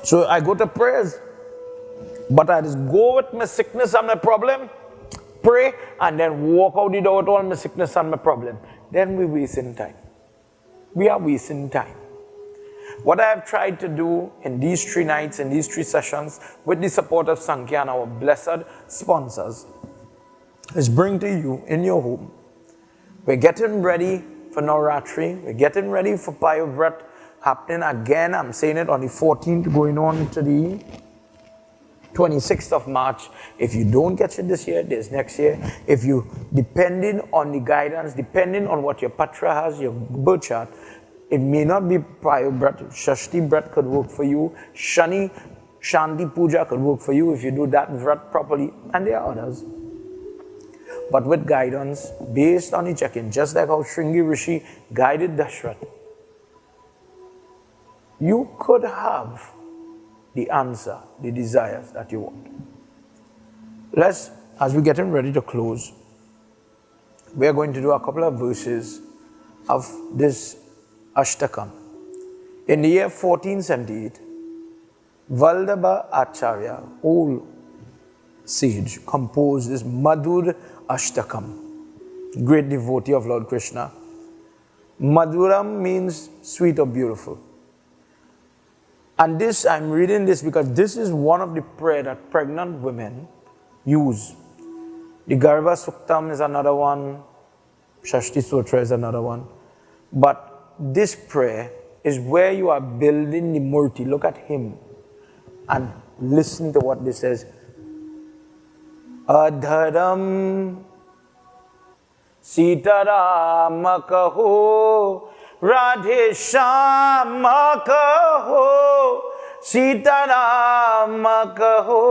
So I go to prayers, but I just go with my sickness and my problem, pray, and then walk out the door with all my sickness and my problem. Then we're wasting time. We are wasting time. What I have tried to do in these 3 nights, in these 3 sessions, with the support of Sankhya and our blessed sponsors, is bring to you in your home. We're getting ready for Navratri. We're getting ready for Payovrat happening again. I'm saying it on the 14th, going on to the 26th of March. If you don't get it this year, there's next year. If you, depending on the guidance, depending on what your patra has, your birth chart, it may not be Payovrat. Shashti Brat could work for you. Shani, Shanti Puja could work for you if you do that Vrat properly. And there are others. But with guidance, based on the check-in, just like how Shringi Rishi guided Dashrath, you could have the answer, the desires that you want. Let's, as we're getting ready to close, we are going to do a couple of verses of this Ashtakam. In the year 1478, Valdabha Acharya, old sage, composed this Madhur Ashtakam, great devotee of Lord Krishna. Madhuram means sweet or beautiful. And this, I'm reading this because this is one of the prayer that pregnant women use. The Garbha Suktam is another one. Shashti Sutra is another one. But this prayer is where you are building the Murti. Look at him and listen to what this says. Adharam Sitaram kaho Radhe Shyama kaho Sitaram kaho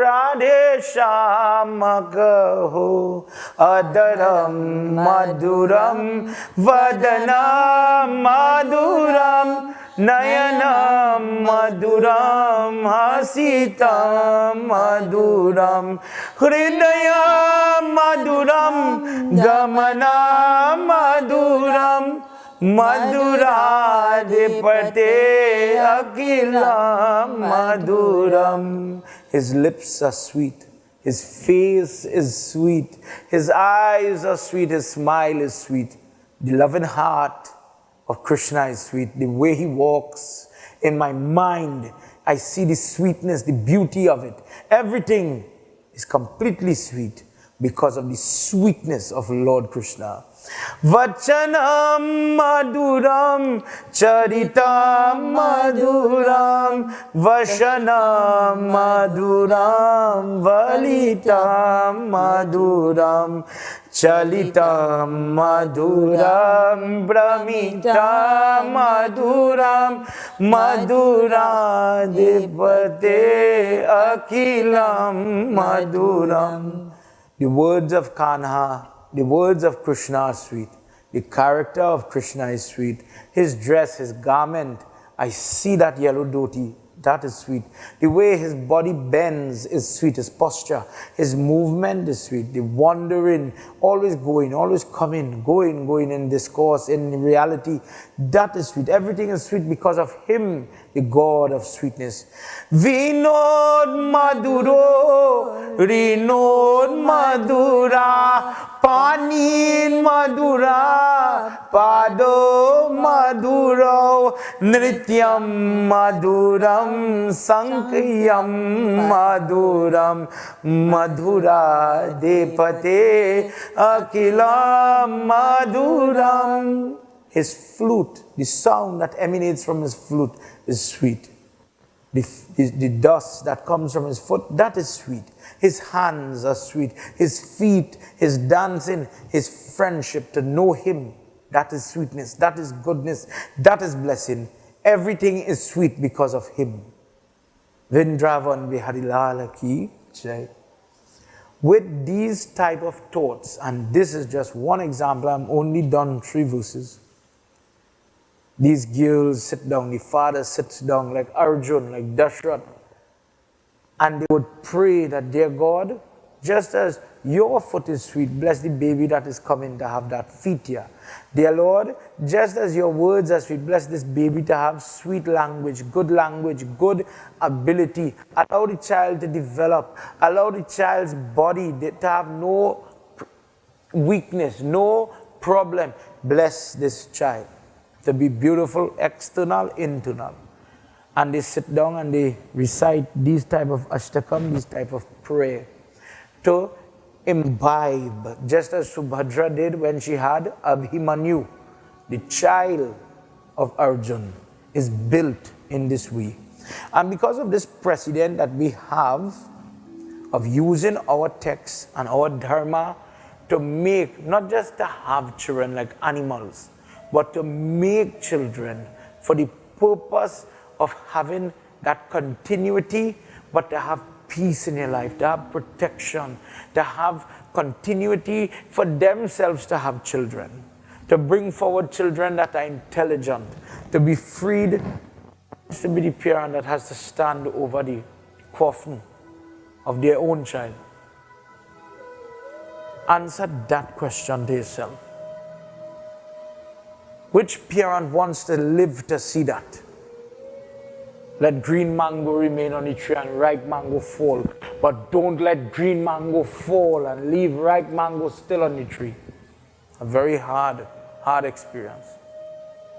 Radhe Shyama kaho Adharam Madhuram Vadanam Madhuram Nayanam Madhuram Hasitam Madhuram Hridayam Madhuram Gamanam Madhuram Madhuradipate Akilam Madhuram. His lips are sweet. His face is sweet. His eyes are sweet. His smile is sweet. The loving heart of Krishna is sweet. The way he walks, in my mind, I see the sweetness, the beauty of it. Everything is completely sweet because of the sweetness of Lord Krishna. Vachanam Maduram Charitam Maduram Vashanam Maduram Valitam Maduram Chalitam Maduram Brahmitam Maduram Madura Dipate Akilam Maduram. The words of Kanha, the words of Krishna are sweet. The character of Krishna is sweet. His dress, his garment, I see that yellow dhoti, that is sweet. The way his body bends is sweet. His posture, his movement is sweet. The wandering, always going, always coming, going in discourse, in reality, that is sweet. Everything is sweet because of him, the God of sweetness. Vinod Maduro, Rinod Madura, Panin Madura, Pado Maduro, Nrityam Maduram, Sankyam Maduram, Madhura Depate Akilam Maduram. His flute, the sound that emanates from his flute is sweet. The dust that comes from his foot, that is sweet. His hands are sweet. His feet, his dancing, his friendship, to know him, that is sweetness, that is goodness, that is blessing. Everything is sweet because of him. Vrindavan Biharilala ki jai. With these type of thoughts, and this is just one example, I'm only done 3 verses. These girls sit down, the father sits down like Arjun, like Dashrath, and they would pray that, dear God, just as your foot is sweet, bless the baby that is coming to have that feet here. Dear Lord, just as your words are sweet, bless this baby to have sweet language, good ability. Allow the child to develop. Allow the child's body to have no weakness, no problem. Bless this child to be beautiful, external, internal. And they sit down and they recite these type of ashtakam, these type of prayer to imbibe, just as Subhadra did when she had Abhimanyu. The child of Arjun is built in this way. And because of this precedent that we have of using our text and our dharma to make, not just to have children like animals, but to make children for the purpose of having that continuity, but to have peace in your life, to have protection, to have continuity for themselves to have children, to bring forward children that are intelligent, to be freed, to be the parent that has to stand over the coffin of their own child. Answer that question to yourself. Which parent wants to live to see that? Let green mango remain on the tree and ripe mango fall. But don't let green mango fall and leave ripe mango still on the tree. A very hard experience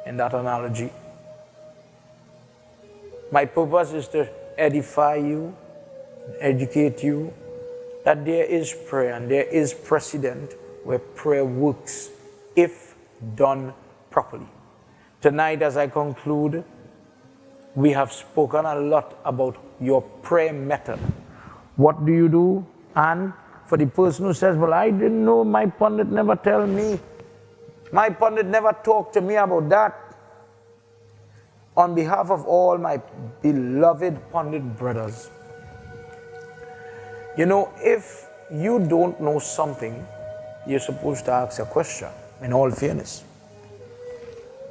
in that analogy. My purpose is to edify you, educate you, that there is prayer and there is precedent where prayer works if done properly. Tonight, as I conclude, we have spoken a lot about your prayer method. What do you do? And for the person who says, well, I didn't know, my Pandit never tell me. My Pandit never talked to me about that. On behalf of all my beloved Pandit brothers, you know, if you don't know something, you're supposed to ask a question, in all fairness.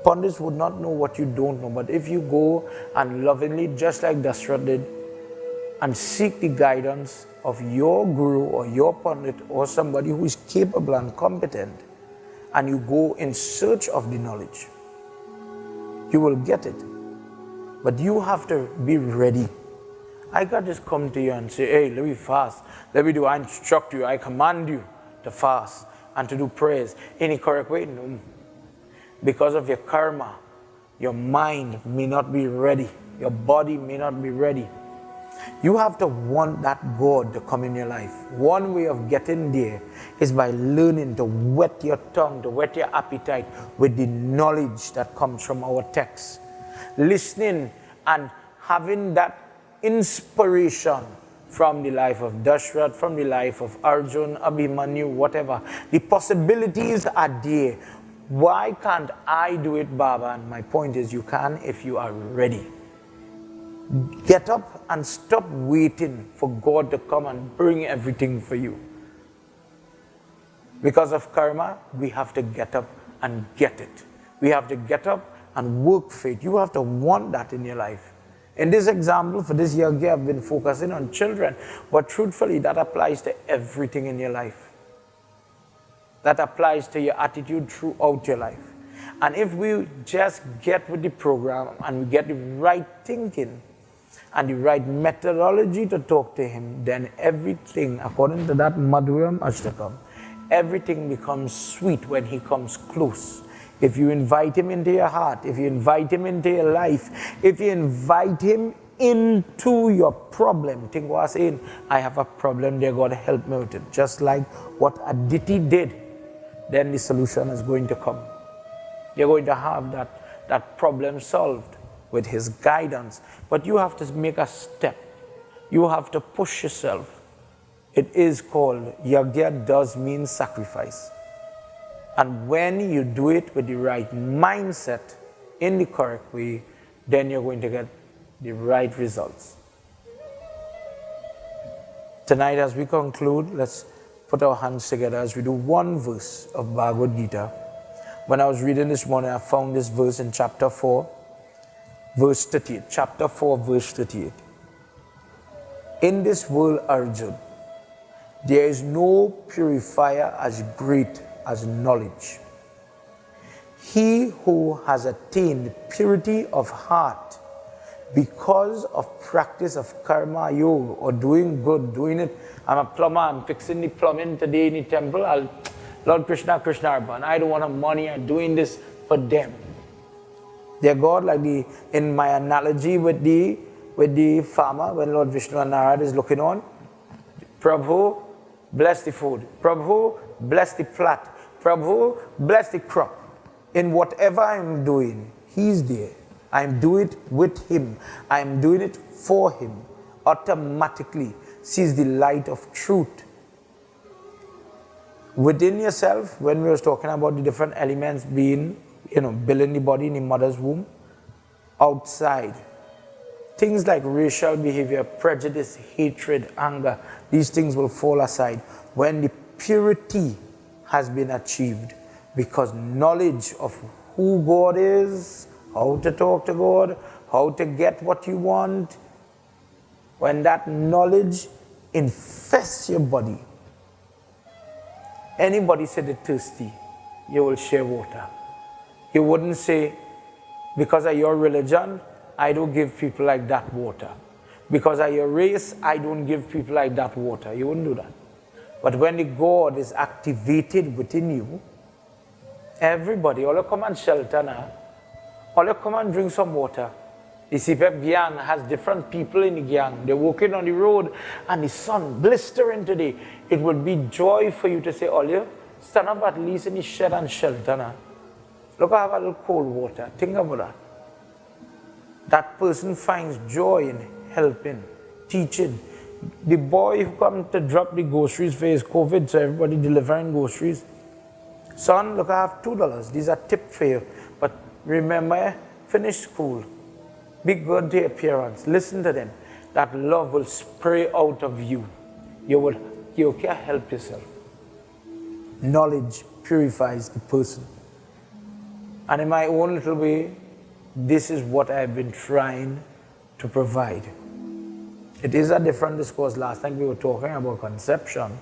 Pandits would not know what you don't know, but if you go and lovingly, just like Dashrath did, and seek the guidance of your guru or your Pandit or somebody who is capable and competent, and you go in search of the knowledge, you will get it. But you have to be ready. I can't just come to you and say, hey, let me fast. Let me do, I instruct you, I command you to fast and to do prayers in a correct way. No. Because of your karma, your mind may not be ready. Your body may not be ready. You have to want that God to come in your life. One way of getting there is by learning to whet your tongue, to whet your appetite with the knowledge that comes from our text. Listening and having that inspiration from the life of Dashrath, from the life of Arjun, Abhimanyu, whatever. The possibilities are there. Why can't I do it, Baba? And my point is, you can if you are ready. Get up and stop waiting for God to come and bring everything for you. Because of karma, we have to get up and get it. We have to get up and work for it. You have to want that in your life. In this example, for this Yagya, I've been focusing on children, but truthfully, that applies to everything in your life. That applies to your attitude throughout your life. And if we just get with the program and we get the right thinking and the right methodology to talk to him, then everything, according to that Madhuram Ashtakam, everything becomes sweet when he comes close. If you invite him into your heart, if you invite him into your life, if you invite him into your problem, think what I'm saying, I have a problem, they're going to help me with it. Just like what Aditi did, then the solution is going to come. You're going to have that problem solved with his guidance. But you have to make a step. You have to push yourself. It is called, Yagya does mean sacrifice. And when you do it with the right mindset, in the correct way, then you're going to get the right results. Tonight as we conclude, let's put our hands together as we do one verse of Bhagavad Gita. When I was reading this morning, I found this verse in chapter 4, verse 38. Chapter 4, verse 38. In this world, Arjun, there is no purifier as great as knowledge. He who has attained purity of heart because of practice of karma yoga or doing good, doing it. I'm a plumber, I'm fixing the plumbing today in the temple. Lord Krishna, Krishna Arpan. I don't want money, I'm doing this for them. They're God, like in my analogy with the farmer, when Lord Vishnu and Narada is looking on. Prabhu, bless the food. Prabhu, bless the plat. Prabhu, bless the crop. In whatever I'm doing, he's there. I'm doing it with him. I'm doing it for him. Automatically sees the light of truth. Within yourself, when we were talking about the different elements being, building the body in the mother's womb, outside, things like racial behavior, prejudice, hatred, anger, these things will fall aside when the purity has been achieved, because knowledge of who God is, how to talk to God, how to get what you want, when that knowledge infests your body. Anybody said they're thirsty, you will share water. You wouldn't say, because of your religion, I don't give people like that water. Because of your race, I don't give people like that water. You wouldn't do that. But when the God is activated within you, everybody, all you come and shelter now, all you come and drink some water. The Gyan has different people in the Gyan. They're walking on the road and the sun blistering today. It would be joy for you to say, all you stand up at least in the shed and shelter now. Look, I have a little cold water. Think about that. That person finds joy in helping, teaching. The boy who comes to drop the groceries for his COVID, so everybody delivering groceries. Son, look, I have $2. These are tip for you. But remember, finish school. Be good to your parents. Listen to them. That love will spray out of you. You can't help yourself. Knowledge purifies the person. And in my own little way, this is what I've been trying to provide. It is a different discourse. Last time we were talking about conception.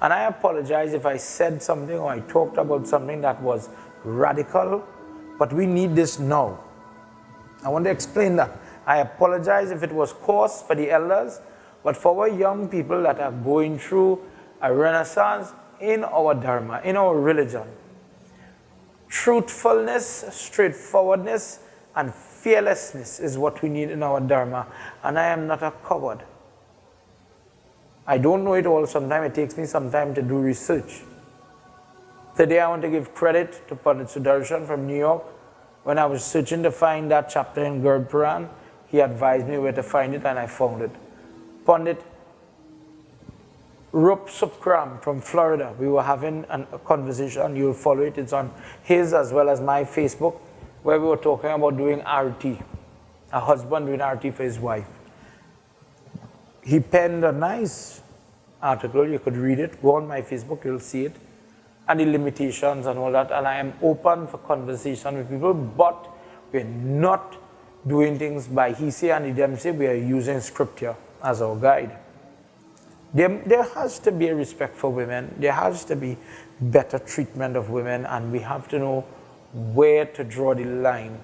And I apologize if I said something or I talked about something that was radical, but we need this now. I want to explain that. I apologize if it was coarse for the elders, but for our young people that are going through a renaissance in our dharma, in our religion, truthfulness, straightforwardness, and fearlessness is what we need in our Dharma. And I am not a coward. I don't know it all. Sometimes it takes me some time to do research. Today I want to give credit to Pandit Sudarshan from New York. When I was searching to find that chapter in Gurd Puran, he advised me where to find it and I found it. Pandit Rup Supkram from Florida, we were having a conversation, you'll follow it, it's on his as well as my Facebook, where we were talking about doing arati, a husband doing arati for his wife. He penned a nice article, you could read it, go on my Facebook, you'll see it, and the limitations and all that, and I am open for conversation with people, but we're not doing things by he say and he them say, we are using scripture as our guide. There has to be a respect for women, there has to be better treatment of women, and we have to know where to draw the line.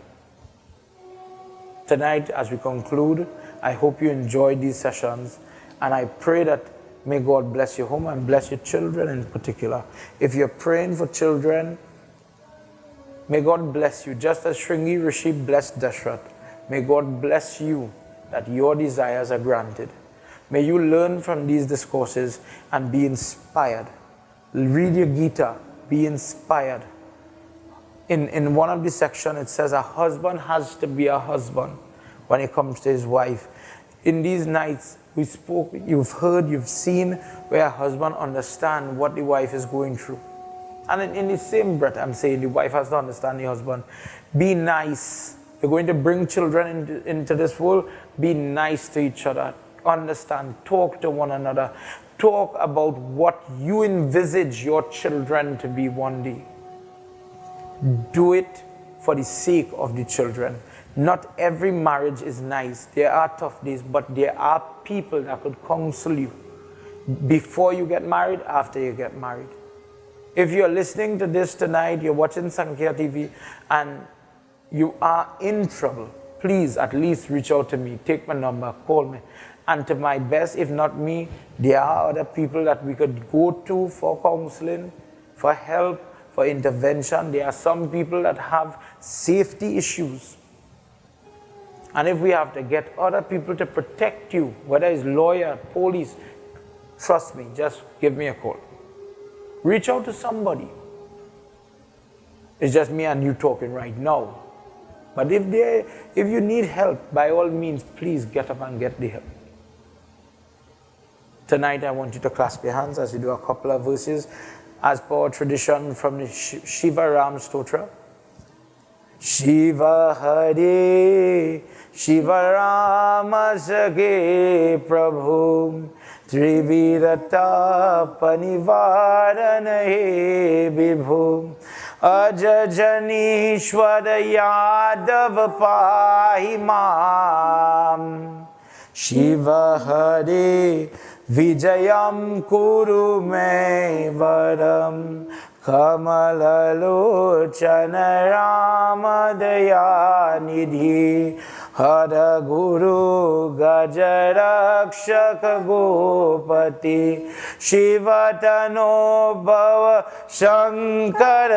Tonight, as we conclude, I hope you enjoyed these sessions, and I pray that may God bless your home and bless your children in particular. If you're praying for children, may God bless you, just as Shringi Rishi blessed Dashrath. May God bless you, that your desires are granted. May you learn from these discourses and be inspired. Read your Gita, be inspired. In one of the sections, it says a husband has to be a husband when it comes to his wife. In these nights, we spoke, you've heard, you've seen where a husband understands what the wife is going through. And in the same breath, I'm saying the wife has to understand the husband. Be nice. You're going to bring children into this world. Be nice to each other. Understand. Talk to one another. Talk about what you envisage your children to be one day. Do it for the sake of the children. Not every marriage is nice. There are tough days, but there are people that could counsel you before you get married, after you get married. If you're listening to this tonight, you're watching Sankhya TV, and you are in trouble, please at least reach out to me. Take my number, call me. And to my best, if not me, there are other people that we could go to for counseling, for help, for intervention. There are some people that have safety issues. And if we have to get other people to protect you, whether it's lawyer, police, trust me, just give me a call. Reach out to somebody. It's just me and you talking right now. But if you need help, by all means, please get up and get the help. Tonight I want you to clasp your hands as we do a couple of verses as per our tradition from the Shiva Ram Stotra. Shiva Hare, Shiva Rama Sage Prabhu, Trivirata Panivarana He Vibhu, Ajajanishwara Yadav Pahimam. Shiva Hare, Vijayam Kuru Me Varam, Kamalalochana Ramadaya Nidhi, Hara Guru Gajarakshaka Gopati, Shivatano Bhava Shankar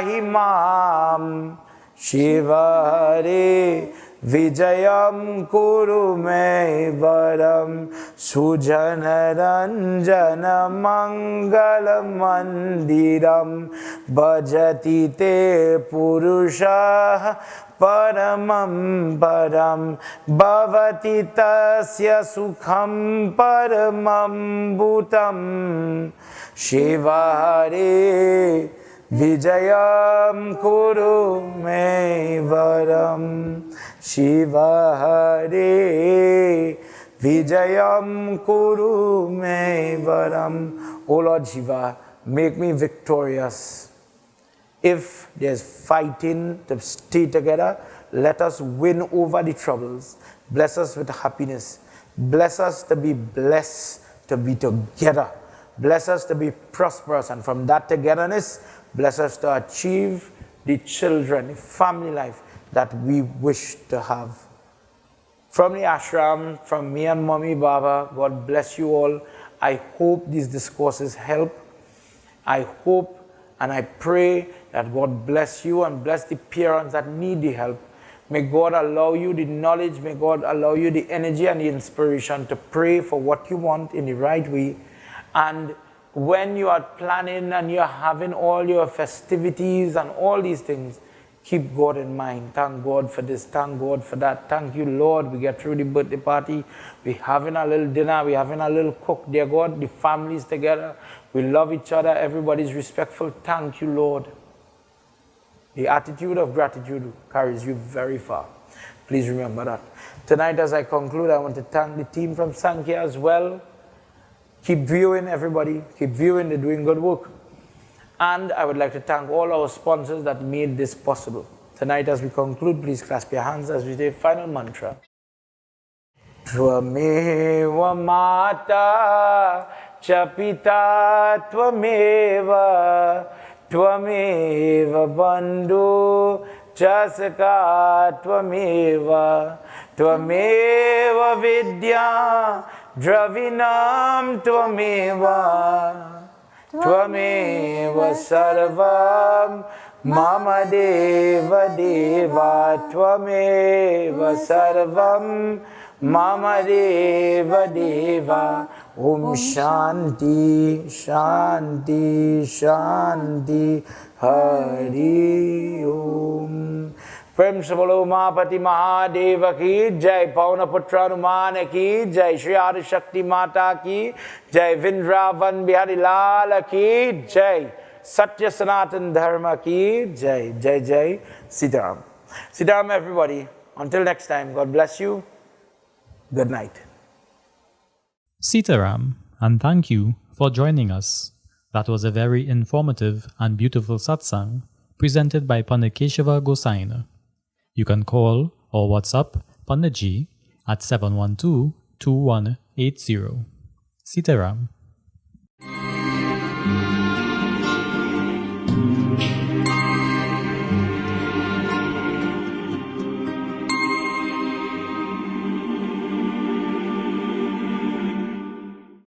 Pahimam. Shiva Hare, Vijayam Kuru Me Varam, Sujana Ranjana Mangala Mandiram, Bhajati Te Purusha Paramam Param, Bhavati Tasya Sukham Paramam Bhutam. Shiva Hare, Vijayam Kuru Me Varam. Shiva Hare, Vijayam Kuru Me Varam. O Lord Shiva, make me victorious. If there's fighting to stay together, let us win over the troubles. Bless us with happiness. Bless us to be blessed, to be together. Bless us to be prosperous, and from that togetherness, bless us to achieve the children, the family life that we wish to have. From the ashram, from me and Mommy Baba, God bless you all. I hope these discourses help. I hope and I pray that God bless you and bless the parents that need the help. May God allow you the knowledge, may God allow you the energy and the inspiration to pray for what you want in the right way. And when you are planning and you're having all your festivities and all these things, keep God in mind. Thank God for this, thank God for that. Thank you, Lord. We get through the birthday party. We're having a little dinner. We're having a little cook. Dear God, the families together. We love each other. Everybody's respectful. Thank you, Lord. The attitude of gratitude carries you very far. Please remember that. Tonight, as I conclude, I want to thank the team from Sankhya as well. Keep viewing, everybody. Keep viewing. They're doing good work. And I would like to thank all our sponsors that made this possible. Tonight, as we conclude, please clasp your hands as we say final mantra. Tvameva mata cha pita tvameva tvameva bandhu cha sakha tvameva tvameva vidya dravinam tvameva Tvameva sarvam mama deva deva Tvameva sarvam mama deva deva Om Shanti Shanti Shanti Hari Om Prem se bolo Umapati Mahadeva ki jai, Pauna Putra Hanuman ki jai, Shri Adi Shakti Mata ki jai, Vrindavan Bihari Lala ki jai, Satya Sanatan Dharma ki jai, jai jai, Sitaram. Sitaram everybody. Until next time, God bless you. Good night. Sitaram, and thank you for joining us. That was a very informative and beautiful satsang presented by Pandit Keshava Gosine. You can call or WhatsApp Panditji at 712-2180. Sitaram.